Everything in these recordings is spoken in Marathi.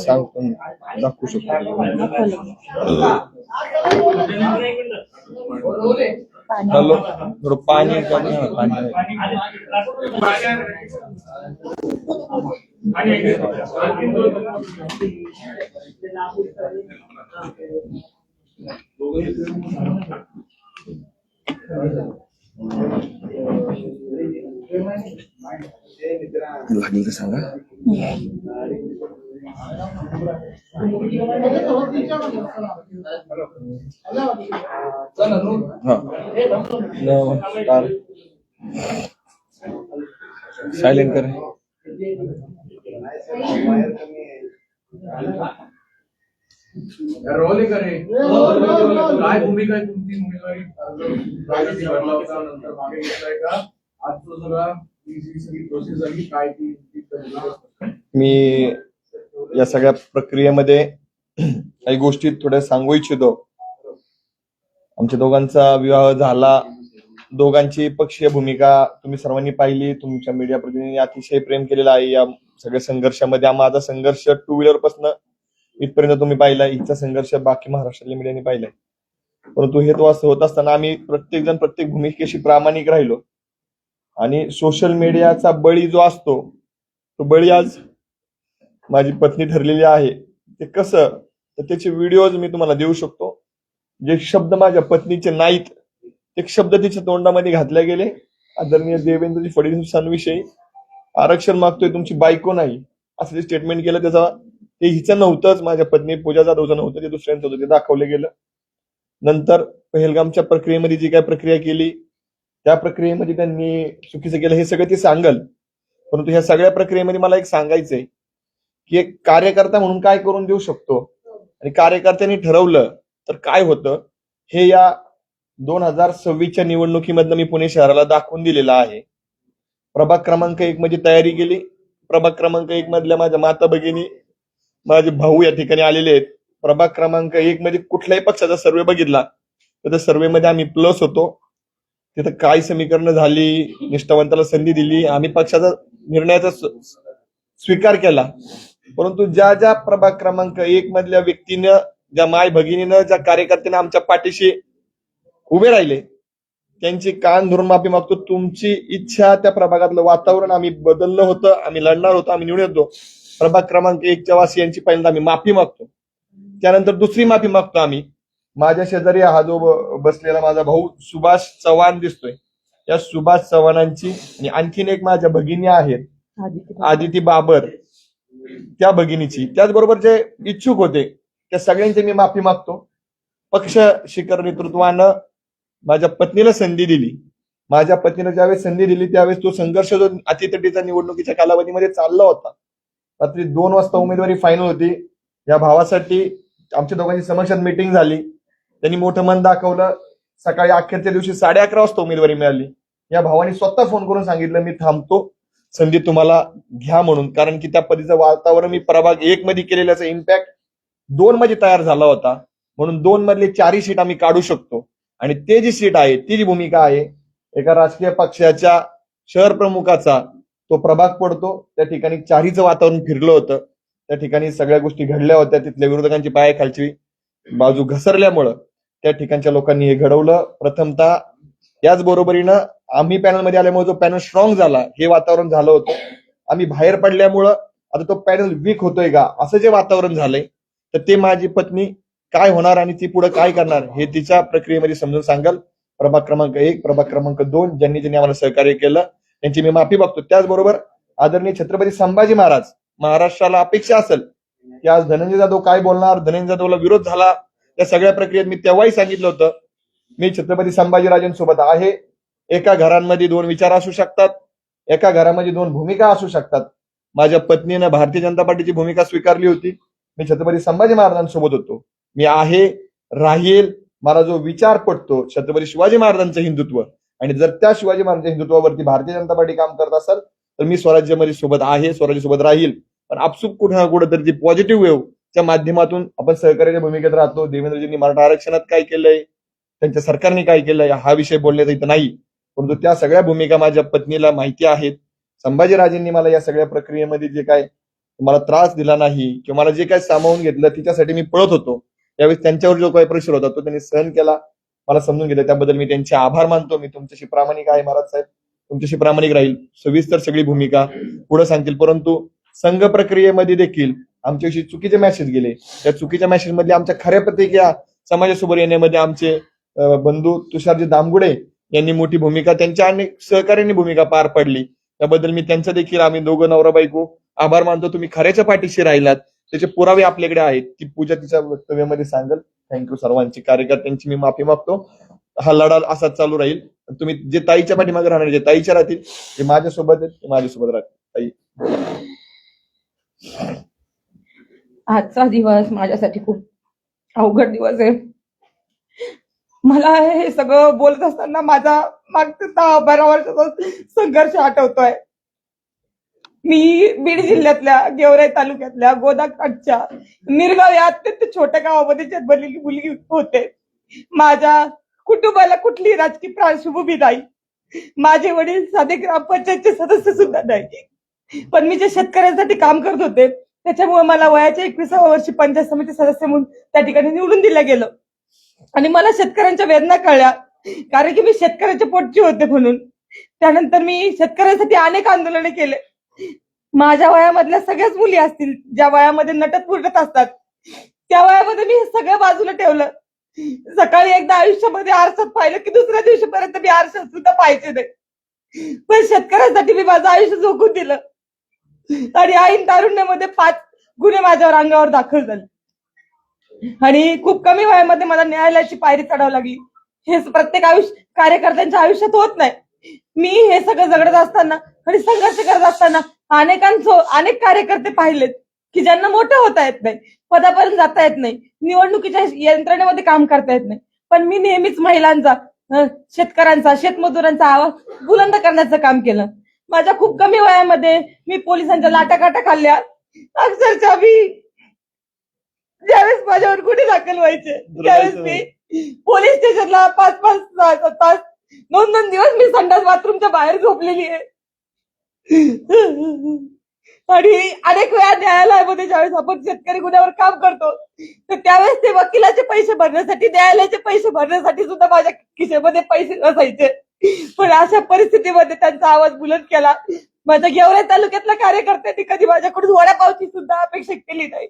सांगतो दाखवू शकतो. हॅलो, थोडं पाणी लागेल का सांगा. सायलेंट कर. रोल करे काय भूमिका आहे तुमची उमेदवारी भरला होता नंतर मागे घेतलाय का आजचं सगळं सगळी प्रोसेस झाली काय ती. मी या सगळ्या प्रक्रियेमध्ये काही गोष्टी थोड्या सांगू इच्छितो. आमच्या दोघांचा विवाह झाला. दोघांची पक्षीय भूमिका तुम्ही सर्वांनी पाहिली. तुमच्या मीडिया प्रतिनिधींनी अतिशय प्रेम केलेलं आहे या सगळ्या संघर्षामध्ये. माझा संघर्ष 2 व्हीलर पासून इथपर्यंत तुम्ही पाहिला. हिचा संघर्ष बाकी महाराष्ट्रातल्या मीडियाने पाहिलाय. परंतु हे तो असं होत असताना आम्ही प्रत्येक जण प्रत्येक भूमिकेशी प्रामाणिक राहिलो. आणि सोशल मीडियाचा बळी जो असतो तो बळी आज माझी पत्नी ठरलेली आहे. ते कसं तर त्याचे व्हिडिओज मी तुम्हाला देऊ शकतो. जे शब्द माझ्या पत्नीचे नाहीत ते शब्द तिच्या तोंडामध्ये घातले गेले. आदरणीय देवेंद्रजी फडणवीसांविषयी आरक्षण मागतोय तुमची बायको नाही असं जे स्टेटमेंट केलं त्याचा ते हिचं नव्हतंच. माझ्या पत्नी पूजा जाधवचं नव्हतं, ते दुसऱ्यांचं होतं. ते दाखवलं गेलं. नंतर पहलगामच्या प्रक्रियेमध्ये जी काय प्रक्रिया केली त्या प्रक्रियेमध्ये त्यांनी चुकीचं केलं हे सगळं ते सांगल. परंतु ह्या सगळ्या प्रक्रियेमध्ये मला एक सांगायचंय की एक कार्यकर्ता म्हणून काय करून देऊ शकतो आणि कार्यकर्त्यांनी ठरवलं तर काय होतं हे या 2026च्या निवडणुकीमधनं मी पुणे शहराला दाखवून दिलेलं आहे. प्रभाग क्रमांक 1 मध्ये तयारी केली. प्रभाग क्रमांक 1 मधल्या माझ्या माता भगिनी माझे भाऊ या ठिकाणी आलेले आहेत. प्रभाग क्रमांक 1 मध्ये कुठल्याही पक्षाचा सर्वे बघितला तर त्या सर्वेमध्ये आम्ही प्लस होतो. तिथं काय समीकरणं झाली, निष्ठावंताला संधी दिली, आम्ही पक्षाचा निर्णयाचा स्वीकार केला. परंतु ज्या ज्या प्रभाग क्रमांक 1 मधल्या व्यक्तीनं, ज्या माय भगिनीनं, ज्या कार्यकर्त्यांना आमच्या पाठीशी उभे राहिले त्यांची कान धरून माफी मागतो. तुमची इच्छा त्या प्रभागातलं वातावरण आम्ही बदललं होतं, आम्ही लढणार होतो, आम्ही निवडून येतो. प्रभाग क्रमांक 1च्या वासियांची पहिल्यांदा आम्ही माफी मागतो. त्यानंतर दुसरी माफी मागतो आम्ही. माझ्या शेजारी हा जो बसलेला माझा भाऊ सुभाष चव्हाण दिसतोय, या सुभाष चव्हाणांची आणि आणखीन एक माझ्या भगिनी आहेत आदिती बाबर, त्या भगिनीची, त्याचबरोबर जे इच्छुक होते त्या सगळ्यांची मी माफी मागतो. पक्ष शिखर नेतृत्वानं माझ्या पत्नीला संधी दिली. माझ्या पत्नीनं ज्यावेळेस संधी दिली त्यावेळेस तो संघर्ष जो अतितटीचा निवडणुकीच्या कालावधीमध्ये चालला होता. रात्री 2 वाजता उमेदवारी फायनल होती. या भावासाठी आमच्या दोघांची समक्षात मीटिंग झाली. त्यांनी मोठं मन दाखवलं. सकाळी अखेरच्या दिवशी 11:30 वाजता उमेदवारी मिळाली. या भावाने स्वतः फोन करून सांगितलं मी थांबतो, संधी तुम्हाला घ्या म्हणून. कारण की त्या पद्धतीचं वातावरण मी प्रभाग 1 मध्ये केलेल्याचा इम्पॅक्ट 2 मध्ये तयार झाला होता. म्हणून 2 मधले 4 सीट आम्ही काढू शकतो. आणि ते जी सीट आहे, ती जी भूमिका आहे, एका राजकीय पक्षाच्या शहर प्रमुखाचा तो प्रभाग पडतो. त्या ठिकाणी 4हीचं वातावरण फिरलं होतं. त्या ठिकाणी सगळ्या गोष्टी घडल्या होत्या. तिथल्या विरोधकांची पायाखालची बाजू घसरल्यामुळं त्या ठिकाणच्या लोकांनी हे घडवलं. प्रथमतः याच बरोबरीनं आम्ही पॅनलमध्ये आल्यामुळे जो पॅनल स्ट्रॉंग झाला हे वातावरण झालं होतं. आम्ही बाहेर पडल्यामुळं आता तो पॅनल वीक होतोय का असं जे वातावरण झालंय, तर ते माझी पत्नी काय होणार आणि ती पुढे काय करणार हे तिच्या प्रक्रियेमध्ये समजून सांगाल. प्रभाग क्रमांक 1, प्रभाग क्रमांक 2 ज्यांनी ज्यांनी आम्हाला सहकार्य केलं त्यांची मी माफी मागतो. त्याचबरोबर आदरणीय छत्रपती संभाजी महाराज, महाराष्ट्राला अपेक्षा असेल की आज धनंजय जाधव काय बोलणार, धनंजय जाधवला विरोध झाला, त्या सगळ्या प्रक्रियेत मी तेव्हाही सांगितलं होतं मी छत्रपती संभाजीराजांसोबत आहे. एका घरांमध्ये 2 विचार असू शकतात, एका घरामध्ये 2 भूमिका असू शकतात. माझ्या पत्नीनं भारतीय जनता पार्टीची भूमिका स्वीकारली होती. मी छत्रपती संभाजी महाराजांसोबत होतो. मी आहे, राहील. मला जो विचार पटतो छत्रपती शिवाजी महाराजांचं हिंदुत्व, आणि जर त्या शिवाजी महाराजांच्या हिंदुत्वावरती भारतीय जनता पार्टी काम करत असेल तर मी स्वराज्यामध्ये सोबत आहे, स्वराज्यासोबत राहील. पण आपसूक कुठं ना कुठं तरी ती पॉझिटिव्ह वेव्ह च्या माध्यमातून आपण सहकार्याच्या भूमिकेत राहतो. देवेंद्रजींनी मराठा आरक्षणात काय केलंय, त्यांच्या सरकारने काय केलंय हा विषय बोलण्याचा इथं नाही, परंतु त्या सगळ्या भूमिका माझ्या पत्नीला माहिती आहेत. संभाजीराजेंनी मला या सगळ्या प्रक्रियेमध्ये जे काय मला त्रास दिला नाही किंवा मला जे काय सामावून घेतलं तिच्यासाठी मी पळत होतो, त्यावेळेस त्यांच्यावर जो काही प्रेशर होता तो त्यांनी सहन केला, मला समजून घेतलं, त्याबद्दल मी त्यांचे आभार मानतो. मी तुमच्याशी प्रामाणिक आहे महाराज साहेब, तुमच्याशी प्रामाणिक राहील. सविस्तर सगळी भूमिका पुढे सांगतील, परंतु संघ प्रक्रियेमध्ये देखील आमच्याविषयी चुकीचे मेसेज गेले. त्या चुकीच्या मेसेज मधले आमच्या खऱ्या प्रतिक्रिया समाजासमोर येण्यामध्ये आमचे बंधू तुषारजी दामगुडे यांनी मोठी भूमिका, त्यांच्या अनेक सहकार्यांनी भूमिका पार पडली. त्याबद्दल मी त्यांचं देखील आम्ही दोघं नवरा बायको आभार मानतो. तुम्ही खऱ्याच्या पाठीशी राहिलात, त्याचे पुरावे आपल्याकडे आहेत. ती पूजा तिच्या वक्तव्यामध्ये सांगेल. थँक्यू सर्वांची, कार्यकर्त्यांची मी माफी मागतो. हा लढा असाच चालू राहील. तुम्ही जे ताईच्या पाठीमागे राहणार, जे ताईच्या राहतील ते माझ्यासोबत आहेत, ते माझ्यासोबत राहतील. ताई, आजचा दिवस माझ्यासाठी खूप अवघड दिवस आहे. मला हे सगळं बोलत असताना माझा मागच्या 10-12 वर्षाचा संघर्ष आठवतोय. मी बीड जिल्ह्यातल्या गेवराई तालुक्यातल्या गोदाकाठच्या निरगाव या अत्यंत छोट्या गावामध्ये जन्मलेली मुलगी होते. माझ्या कुटुंबाला कुठलीही राजकीय पार्श्वभूमी नाही. माझे वडील साधे ग्रामपंचायतचे सदस्य सुद्धा नाही, पण मी जे शेतकऱ्यांसाठी काम करत होते त्याच्यामुळे मला वयाच्या 21व्या वर्षी पंचायत समिती सदस्य म्हणून त्या ठिकाणी निवडून दिलं गेलं. आणि मला शेतकऱ्यांच्या वेदना कळल्या, कारण की मी शेतकऱ्याच्या पोटची होते म्हणून. त्यानंतर मी शेतकऱ्यांसाठी अनेक आंदोलने केले. माझ्या वयामधल्या सगळ्याच मुली असतील ज्या वयामध्ये नटत फुटत असतात, त्या वयामध्ये मी हे सगळं बाजूला ठेवलं. सकाळी एकदा आयुष्यामध्ये आरशात पाहिलं की दुसऱ्या दिवशीपर्यंत मी आरशात सुद्धा पाहायचे नाही. पण शेतकऱ्यांसाठी मी माझं आयुष्य झोकून दिलं. आणि ऐन तारुण्यामध्ये 5 गुन्हे माझ्यावर अंगावर दाखल झाले आणि खूप कमी वयामध्ये मला न्यायालयाची पायरी चढावी लागली. हे प्रत्येक कार्यकर्त्यांच्या आयुष्यात होत नाही. मी हे सगळं जगडत असताना आणि संघर्ष करत असताना अनेक कार्यकर्ते पाहिलेत की ज्यांना मोठं होता येत नाही, पदापर्यंत जाता येत नाही, निवडणुकीच्या यंत्रणेमध्ये काम करता येत नाही, पण मी नेहमीच महिलांचा, शेतकऱ्यांचा, शेतमजुरांचा आवाज बुलंद करण्याचं काम केलं. माझ्या खूप कमी वयामध्ये मी पोलिसांच्या लाटाकाटा खाल्ल्या. अक्षरशः मी ज्यावेळेस माझ्यावर गुन्हे दाखल व्हायचे त्यावेळेस मी पोलीस स्टेशनला 5-5 तास 2-2 दिवस मी संडास बाथरूमच्या बाहेर झोपलेली आहे. आणि अनेक वेळा न्यायालयामध्ये ज्यावेळेस आपण शेतकरी गुन्ह्यावर काम करतो तर त्यावेळेस ते वकिलाचे पैसे भरण्यासाठी, न्यायालयाचे पैसे भरण्यासाठी सुद्धा माझ्या खिशेमध्ये पैसे नसायचे. पण अशा परिस्थितीमध्ये त्यांचा आवाज बुलंद केला. माझ्या गेवराई तालुक्यातल्या कार्यकर्त्यांनी कधी माझ्याकडून वडापावची सुद्धा अपेक्षा केली नाही.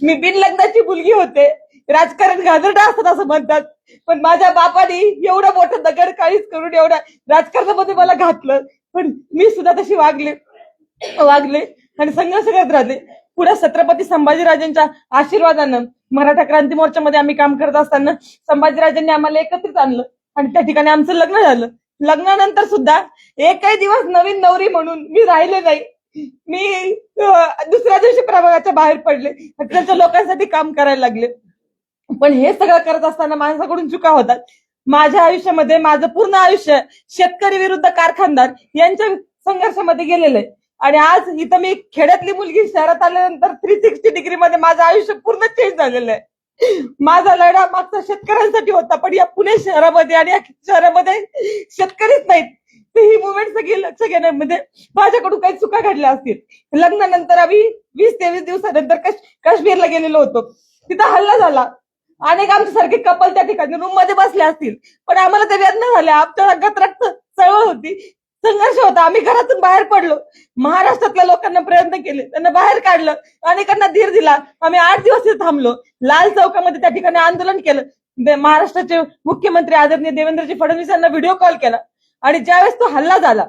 मी बिनलग्नाची मुलगी होते. राजकारण घाणेरडं असतं असं म्हणतात, पण माझ्या बापाने एवढं मोठं दगड काळीच करून एवढ्या राजकारणामध्ये मला घातलं. पण मी सुद्धा तशी वागले आणि संघर्ष करत राहिले. पुढे छत्रपती संभाजीराजांच्या आशीर्वादानं मराठा क्रांती मोर्चामध्ये आम्ही काम करत असताना संभाजीराजांनी आम्हाला एकत्रित आणलं आणि त्या ठिकाणी आमचं लग्न झालं. लग्नानंतर सुद्धा एकही दिवस नवीन नवरी म्हणून मी राहिले नाही. मी दुसऱ्या दिवशी प्रभागाच्या बाहेर पडले, त्यांच्या लोकांसाठी काम करायला लागले. पण हे सगळं करत असताना माणसाकडून चुका होतात. माझ्या आयुष्यामध्ये माझं पूर्ण आयुष्य शेतकरी विरुद्ध कारखानदार यांच्या संघर्षामध्ये गेलेलं आहे. आणि आज इथं मी खेड्यातली मुलगी शहरात आल्यानंतर 360 डिग्री मध्ये माझं आयुष्य पूर्ण चेंज झालेलं आहे. माझा लढा मागचा शेतकऱ्यांसाठी होता, पण या पुणे शहरामध्ये आणि या शहरामध्ये शेतकरीच नाहीत. तर ही मुवमेंट सगळी लक्ष घेण्यामध्ये माझ्याकडून काही चुका घडल्या असतील. लग्नानंतर आम्ही 20-23 दिवसानंतर काश्मीरला गेलेलो होतो. तिथं हल्ला झाला. अनेक आमच्यासारखे कपल त्या ठिकाणी रूम मध्ये बसले असतील, पण आम्हाला ते वेदना झाल्या. आमच्या रंगात रक्त चळवळ होती, संघर्ष होता. आम्ही घरातून बाहेर पडलो. महाराष्ट्रातल्या लोकांना प्रयत्न केले, त्यांना बाहेर काढलं, अनेकांना धीर दिला. आम्ही 8 दिवस तिथे थांबलो. लाल चौकामध्ये त्या ठिकाणी आंदोलन केलं. महाराष्ट्राचे मुख्यमंत्री आदरणीय देवेंद्रजी फडणवीस यांना व्हिडिओ कॉल केला. आणि ज्यावेळेस तो हल्ला झाला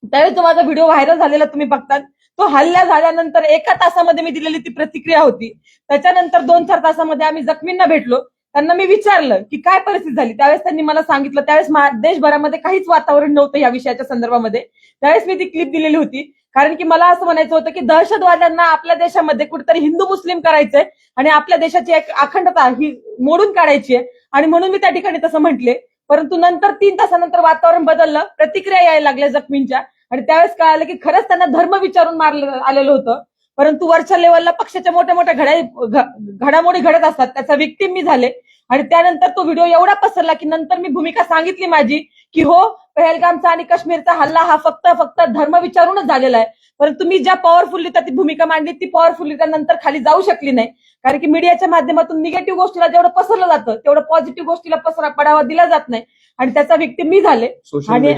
त्यावेळेस तो माझा व्हिडिओ व्हायरल झालेला तुम्ही बघतात. तो हल्ला झाल्यानंतर 1 तासामध्ये मी दिलेली ती प्रतिक्रिया होती. त्याच्यानंतर 2-4 तासामध्ये आम्ही जखमींना भेटलो. त्यांना मी विचारलं की काय परिस्थिती झाली. त्यावेळेस त्यांनी मला सांगितलं. त्यावेळेस देशभरामध्ये काहीच वातावरण नव्हतं या विषयाच्या संदर्भामध्ये. त्यावेळेस मी ती क्लिप दिलेली होती, कारण की मला असं म्हणायचं होतं की दहशतवाद्यांना आपल्या देशामध्ये कुठेतरी हिंदू मुस्लिम करायचंय आणि आपल्या देशाची एक अखंडता ही मोडून काढायची आहे. आणि म्हणून मी त्या ठिकाणी तसं म्हटले. परंतु नंतर 3 तासानंतर वातावरण बदललं, प्रतिक्रिया यायला लागल्या जखमींच्या. आणि त्यावेळेस कळालं की खरंच त्यांना धर्म विचारून मारलं आलेलं होतं. परंतु वरच्या लेवलला पक्षाच्या मोठ्या मोठ्या घडामोडी घडत असतात, त्याचा विक्टीम मी झाले. आणि त्यानंतर तो व्हिडिओ एवढा पसरला की नंतर मी भूमिका सांगितली माझी की हो, पहलगामचा आणि काश्मीरचा हल्ला हा फक्त धर्म विचारूनच झालेला आहे. परंतु मी ज्या पॉवरफुली ती भूमिका मांडली ती पॉवरफुली नंतर खाली जाऊ शकली नाही, कारण की मीडियाच्या माध्यमातून निगेटिव्ह गोष्टीला जेवढं पसरलं जातं तेवढं पॉझिटिव्ह गोष्टीला पडावा दिला जात नाही. आणि त्याचा विक्टीम मी झाले. आणि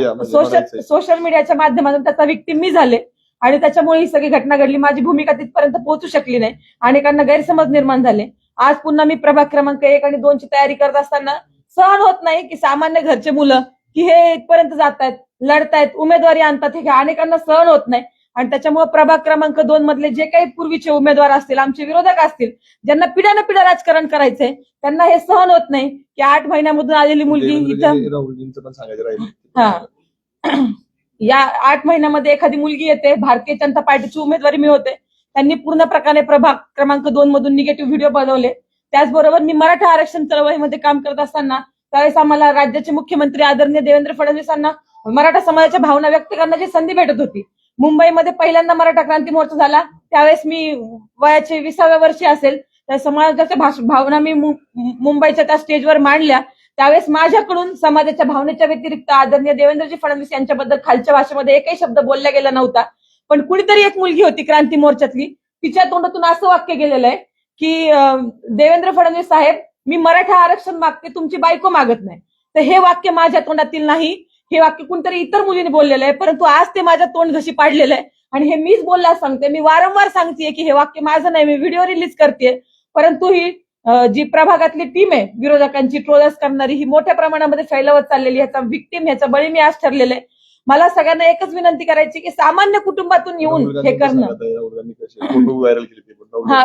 सोशल मीडियाच्या माध्यमातून त्याचा विक्टीम मी झाले. आणि त्याच्यामुळे ही सगळी घटना घडली. माझी भूमिका तिथपर्यंत पोहोचू शकली नाही. अनेकांना गैरसमज निर्माण झाले. आज पुन्हा मी प्रभाग क्रमांक 1 आणि 2 ची तयारी करत असताना सहन होत नाही की सामान्य घरचे मुलं की हे इथपर्यंत जातायत, लढतायत, उमेदवारी आणतात, हे अनेकांना सहन होत नाही. आणि त्याच्यामुळे प्रभाग क्रमांक 2 मधले जे काही पूर्वीचे उमेदवार असतील, आमचे विरोधक असतील, ज्यांना पिढ्यानं पिढ्या राजकारण करायचंय, त्यांना हे सहन होत नाही की 8 महिन्यामधून आलेली मुलगी इथं राहुलजींचं पण सांगायचं राहील. या 8 महिन्यामध्ये एखादी मुलगी येते, भारतीय जनता पार्टीची उमेदवारी मिळवते. त्यांनी पूर्ण प्रकारे प्रभाग क्रमांक 2 मधून निगेटिव्ह व्हिडिओ बनवले. त्याचबरोबर मी मराठा आरक्षण चळवळीमध्ये काम करत असताना त्यावेळेस आम्हाला राज्याचे मुख्यमंत्री आदरणीय देवेंद्र फडणवीसांना मराठा समाजाच्या भावना व्यक्त करण्याची संधी भेटत होती. मुंबईमध्ये पहिल्यांदा मराठा क्रांती मोर्चा झाला, त्यावेळेस मी वयाचे 20व्या वर्षी असेल. त्या समाजाच्या भावना मी मुंबईच्या त्या स्टेजवर मांडल्या. त्यावेळेस माझ्याकडून समाजाच्या भावनेच्या व्यतिरिक्त आदरणीय देवेंद्रजी फडणवीस यांच्याबद्दल खालच्या भाषेमध्ये एकही शब्द बोलला गेला नव्हता. पण कुणीतरी एक मुलगी होती क्रांती मोर्चातली, तिच्या तोंडातून असं वाक्य गेलेलं आहे की देवेंद्र फडणवीस साहेब, मी मराठा आरक्षण मागते, तुमची बायको मागत नाही. तर हे वाक्य माझ्या तोंडातील नाही, हे वाक्य कुणीतरी इतर मुलीने बोललेलं आहे. परंतु आज ते माझ्या तोंड घशी पाडलेलं आहे. आणि हे मीच बोलला सांगते, मी वारंवार सांगतेय की हे वाक्य माझं नाही, मी व्हिडिओ रिलीज करते. परंतु ही जी प्रभागातली टीम आहे विरोधकांची ट्रोलर्स करणारी, ही मोठ्या प्रमाणामध्ये फैलावत चाललेली, ह्याचा विक्टीम, ह्याचा बळी मी आज ठरलेलं आहे. मला सगळ्यांना एकच विनंती करायची की सामान्य कुटुंबातून येऊन हे करणं.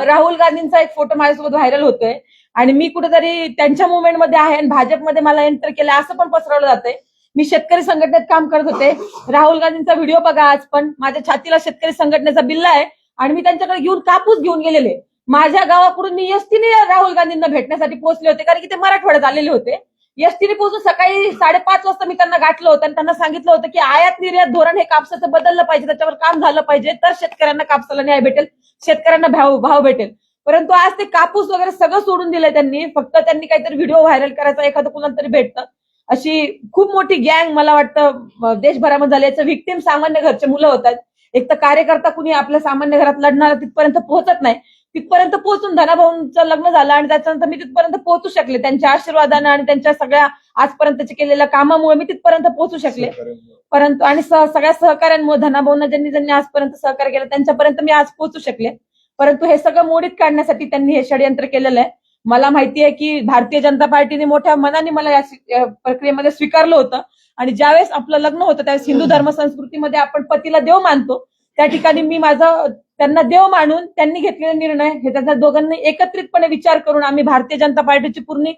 राहुल गांधींचा एक फोटो माझ्यासोबत व्हायरल होतोय आणि मी कुठेतरी त्यांच्या मुवमेंटमध्ये आहे आणि भाजपमध्ये मला एंटर केलं असं पण पसरवलं जातंय. मी शेतकरी संघटनेत काम करत होते. राहुल गांधींचा व्हिडिओ बघा, आज पण माझ्या छातीला शेतकरी संघटनेचा बिल्ला आहे आणि मी त्यांच्याकडे घेऊन कापूस घेऊन गेलेले. माझ्या गावाकडून मी एसटीने राहुल गांधींना भेटण्यासाठी पोहोचले होते, कारण की ते मराठवाड्यात आलेले होते. एसटीने पोहोचून सकाळी 5:30 वाजता मी त्यांना गाठलं होतं आणि त्यांना सांगितलं होतं की आयात निर्यात धोरण हे कापसाचं बदललं पाहिजे, त्याच्यावर काम झालं पाहिजे, तर शेतकऱ्यांना कापसाला न्याय भेटेल, शेतकऱ्यांना भाव भेटेल. परंतु आज ते कापूस वगैरे सगळं सोडून दिलंय त्यांनी. फक्त त्यांनी काहीतरी व्हिडिओ व्हायरल करायचा, एखादं कुणाला तरी भेटतं, अशी खूप मोठी गँग मला वाटतं देशभरामध्ये झाली. याचं व्हिक्टीम सामान्य घरचे मुलं होतात. एक तर कार्यकर्ता कुणी आपल्या सामान्य घरात लढणारा तिथपर्यंत पोहोचत नाही. तिथपर्यंत पोहोचून धनाभाऊंचं लग्न झालं आणि त्याच्यानंतर मी तिथपर्यंत पोहोचू शकले. त्यांच्या आशीर्वादानं आणि त्यांच्या सगळ्या आजपर्यंतच्या केलेल्या कामामुळे मी तिथपर्यंत पोहोचू शकले. परंतु आणि सगळ्या सहकार्यांमुळे, धनाभाऊंना ज्यांनी आजपर्यंत सहकार्य केलं त्यांच्यापर्यंत मी आज पोहोचू शकले. परंतु हे सगळं मोडीत काढण्यासाठी त्यांनी हे षडयंत्र केलेलं आहे. मला माहिती आहे की भारतीय जनता पार्टीने मोठ्या मनाने मला या प्रक्रियेमध्ये स्वीकारलं होतं. आणि ज्यावेळेस आपलं लग्न होतं त्यावेळेस हिंदू धर्म संस्कृतीमध्ये आपण पतीला देव मानतो. त्या ठिकाणी मी त्यांना देव मानून त्यांनी घेतलेला निर्णय हे त्यांच्या दोघांनी एकत्रितपणे विचार करून आम्ही भारतीय जनता पार्टीची पूर्ण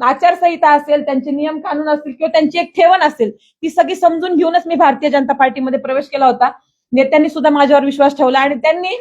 आचारसंहिता असेल, त्यांचे नियम कानून असतील किंवा त्यांची एक ठेवण असेल, ती सगळी समजून घेऊनच मी भारतीय जनता पार्टीमध्ये प्रवेश केला होता. नेत्यांनी सुद्धा माझ्यावर विश्वास ठेवला आणि त्यांनी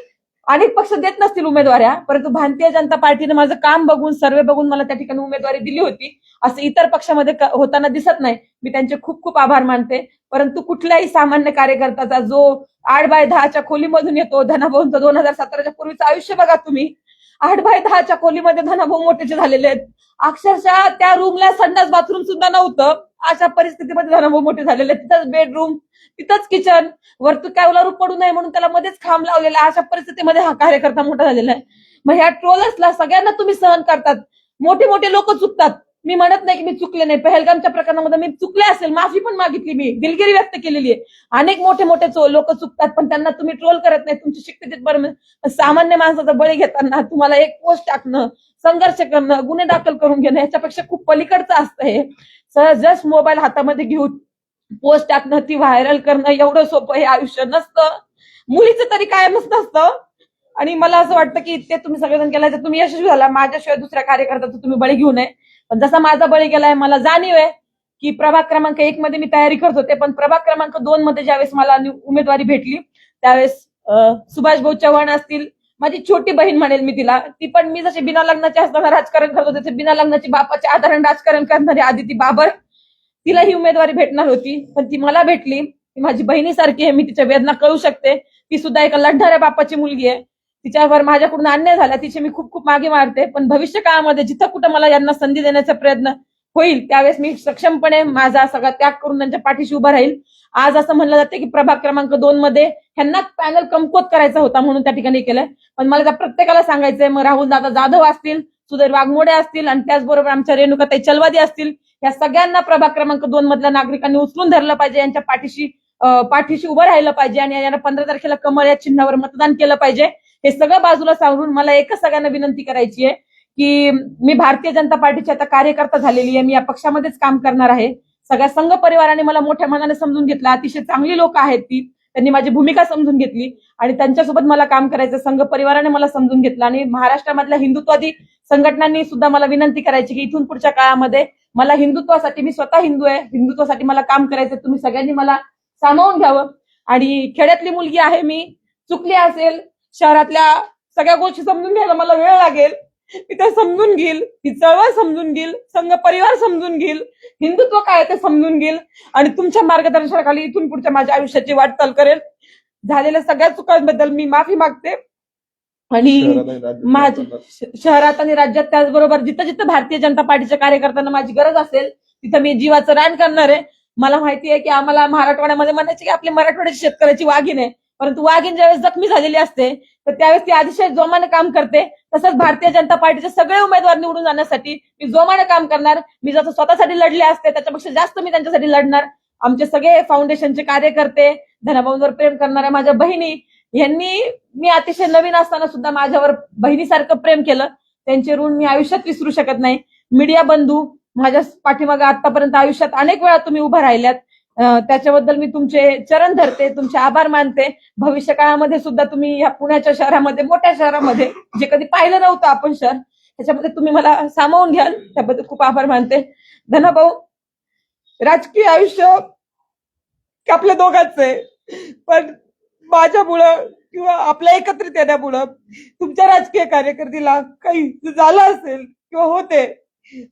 अनेक पक्ष देत नसतील उमेदवाऱ्या, परंतु भारतीय जनता पार्टीने माझं काम बघून, सर्वे बघून मला त्या ठिकाणी उमेदवारी दिली होती. असं इतर पक्षामध्ये होताना दिसत नाही. मी त्यांचे खूप खूप आभार मानते. परंतु कुठल्याही सामान्य कार्यकर्त्याचा जो 8x10च्या खोलीमधून येतो, धनाभाऊंचं 2017च्या पूर्वीचं आयुष्य बघा तुम्ही. 8x10च्या खोलीमध्ये धनाभाऊ मोठे झालेले आहेत. अक्षरशः त्या रूमला संडास बाथरूम सुद्धा नव्हतं. अशा परिस्थितीमध्ये धनाभाऊ मोठे झालेले, तिथंच बेडरूम, तिथंच किचन, वरतू काय रूप पडू नये म्हणून त्याला मध्येच खांब लावलेला. अशा परिस्थितीमध्ये हा कार्यकर्ता मोठा झालेला आहे. मग ह्या ट्रोलर्सला सगळ्यांना तुम्ही सहन करतात. मोठे मोठे लोक चुकतात. मी म्हणत नाही की मी चुकले नाही. पहलगामच्या प्रकरणामध्ये मी चुकले असेल, माफी पण मागितली, मी दिलगिरी व्यक्त केलेली आहे. अनेक मोठे मोठे लोक चुकतात, पण त्यांना तुम्ही ट्रोल करत नाही. तुमची शिक्षित बरोबर सामान्य माणसाचा बळी घेताना तुम्हाला एक पोस्ट टाकणं, संघर्ष करणं, गुन्हे दाखल करून घेणं, याच्यापेक्षा खूप पलीकडचं असतं हे. जस्ट मोबाईल हातामध्ये घेऊन पोस्ट टाकणं, ती व्हायरल करणं एवढं सोपं हे आयुष्य नसतं. मुलीचं तरी कायमच नसतं. आणि मला असं वाटतं की ते तुम्ही सगळेजण केलं तर तुम्ही यशस्वी झाला. माझ्याशिवाय दुसऱ्या कार्यकर्त्याचा तुम्ही बळी घेऊ नये. पण जसा माझा बळी गेलाय, मला जाणीव आहे की प्रभाग क्रमांक 1 मध्ये मी तयारी करत होते, पण प्रभाग क्रमांक 2 मध्ये ज्यावेळेस मला उमेदवारी भेटली त्यावेळेस सुभाष भाऊ चव्हाण असतील, माझी छोटी बहीण म्हणेल मी तिला, ती पण मी जशी बिना लग्नाची असताना राजकारण करत होते, बिना लग्नाची बापाच्या आधाराने राजकारण करणारी आदिती बाबर, तिला ही उमेदवारी भेटणार होती, पण ती मला भेटली. ती माझी बहिणीसारखी आहे, मी तिच्या वेदना कळू शकते. ती सुद्धा एका लढणाऱ्या बापाची मुलगी आहे. तिच्यावर माझ्याकडून अन्याय झाला, तिचे मी खूप खूप मागे मारते. पण भविष्य काळामध्ये जिथं कुठं मला यांना संधी देण्याचा प्रयत्न होईल त्यावेळेस मी सक्षमपणे माझा सगळा त्याग करून त्यांच्या पाठीशी उभा राहील. आज असं म्हणलं जाते की प्रभाग क्रमांक 2 मध्ये ह्यांना पॅनल कमकुवत करायचा होता म्हणून त्या ठिकाणी केलंय. पण मला त्या प्रत्येकाला सांगायचंय, मग राहुल दादा जाधव असतील, सुधीर वाघमोडे असतील आणि त्याचबरोबर आमच्या रेणुकाताई चलवादी असतील, या सगळ्यांना प्रभाग क्रमांक 2 मधल्या नागरिकांनी उचलून धरलं पाहिजे, यांच्या पाठीशी उभं राहिलं पाहिजे आणि यांना 15 तारखेला कमळ या चिन्हावर मतदान केलं पाहिजे. हे सगळं बाजूला सांगून मला एकच सगळ्यांना विनंती करायची आहे की मी भारतीय जनता पार्टीची आता कार्यकर्ता झालेली आहे. मी या पक्षामध्येच काम करणार आहे. सगळ्या संघ परिवाराने मला मोठ्या मनाने समजून घेतलं. अतिशय चांगली लोक आहेत ती, त्यांनी माझी भूमिका समजून घेतली आणि त्यांच्यासोबत मला काम करायचं. संघ परिवाराने मला समजून घेतलं आणि महाराष्ट्रामधल्या हिंदुत्ववादी संघटनांनी सुद्धा मला विनंती करायची की इथून पुढच्या काळामध्ये मला हिंदुत्वासाठी, मी स्वतः हिंदू आहे, हिंदुत्वासाठी मला काम करायचं. तुम्ही सगळ्यांनी मला सामावून घ्यावं. आणि खेड्यातली मुलगी आहे मी, चुकली असेल, शहरातल्या सगळ्या गोष्टी समजून घ्यायला मला वेळ लागेल, मी ते समजून घेईल, ही चळवळ समजून घेईल, संघ परिवार समजून घेईल, हिंदुत्व काय ते समजून घेईल आणि तुमच्या मार्गदर्शनाखाली इथून पुढच्या माझ्या आयुष्याची वाटचाल करेल. झालेल्या सगळ्या चुकांबद्दल मी माफी मागते आणि शहरात आणि राज्यात त्याचबरोबर जिथं जिथं भारतीय जनता पार्टीच्या कार्यकर्त्यांना माझी गरज असेल तिथं मी जीवाचं रान करणार आहे. मला माहिती आहे की आम्हाला मराठवाड्यामध्ये म्हणायचे की आपली मराठवाड्याची शेतकऱ्याची वाघीण आहे, परंतु वाघीण ज्यावेळेस जखमी झालेली असते तर त्यावेळेस ती अतिशय जोमाने काम करते. तसंच भारतीय जनता पार्टीचे सगळे उमेदवार निवडून जाण्यासाठी मी जोमाने काम करणार. मी जसं स्वतःसाठी लढले असते त्याच्यापेक्षा जास्त मी त्यांच्यासाठी लढणार. आमचे सगळे फाउंडेशनचे कार्यकर्ते, धनाभाऊंवर प्रेम करणाऱ्या माझ्या बहिणी, यांनी मी अतिशय नवीन असताना सुद्धा माझ्यावर बहिणीसारखं प्रेम केलं. त्यांचे ऋण मी आयुष्यात विसरू शकत नाही. मीडिया बंधू, माझ्या पाठीमागे आतापर्यंत आयुष्यात अनेक वेळा तुम्ही उभा राहिल्यात, त्याच्याबद्दल मी तुमचे चरण धरते, तुमचे आभार मानते. भविष्य काळामध्ये सुद्धा तुम्ही या पुण्याच्या शहरामध्ये, मोठ्या शहरामध्ये जे कधी पाहिलं नव्हतं आपण शहर, त्याच्यामध्ये तुम्ही मला सामावून घ्याल, त्याबद्दल खूप आभार मानते. धनाभाऊ, राजकीय आयुष्य आपल्या दोघांचं आहे, पण माझ्यामुळं किंवा आपल्या एकत्रित येण्यामुळं तुमच्या राजकीय कारकिर्दीला काही झालं असेल किंवा होते,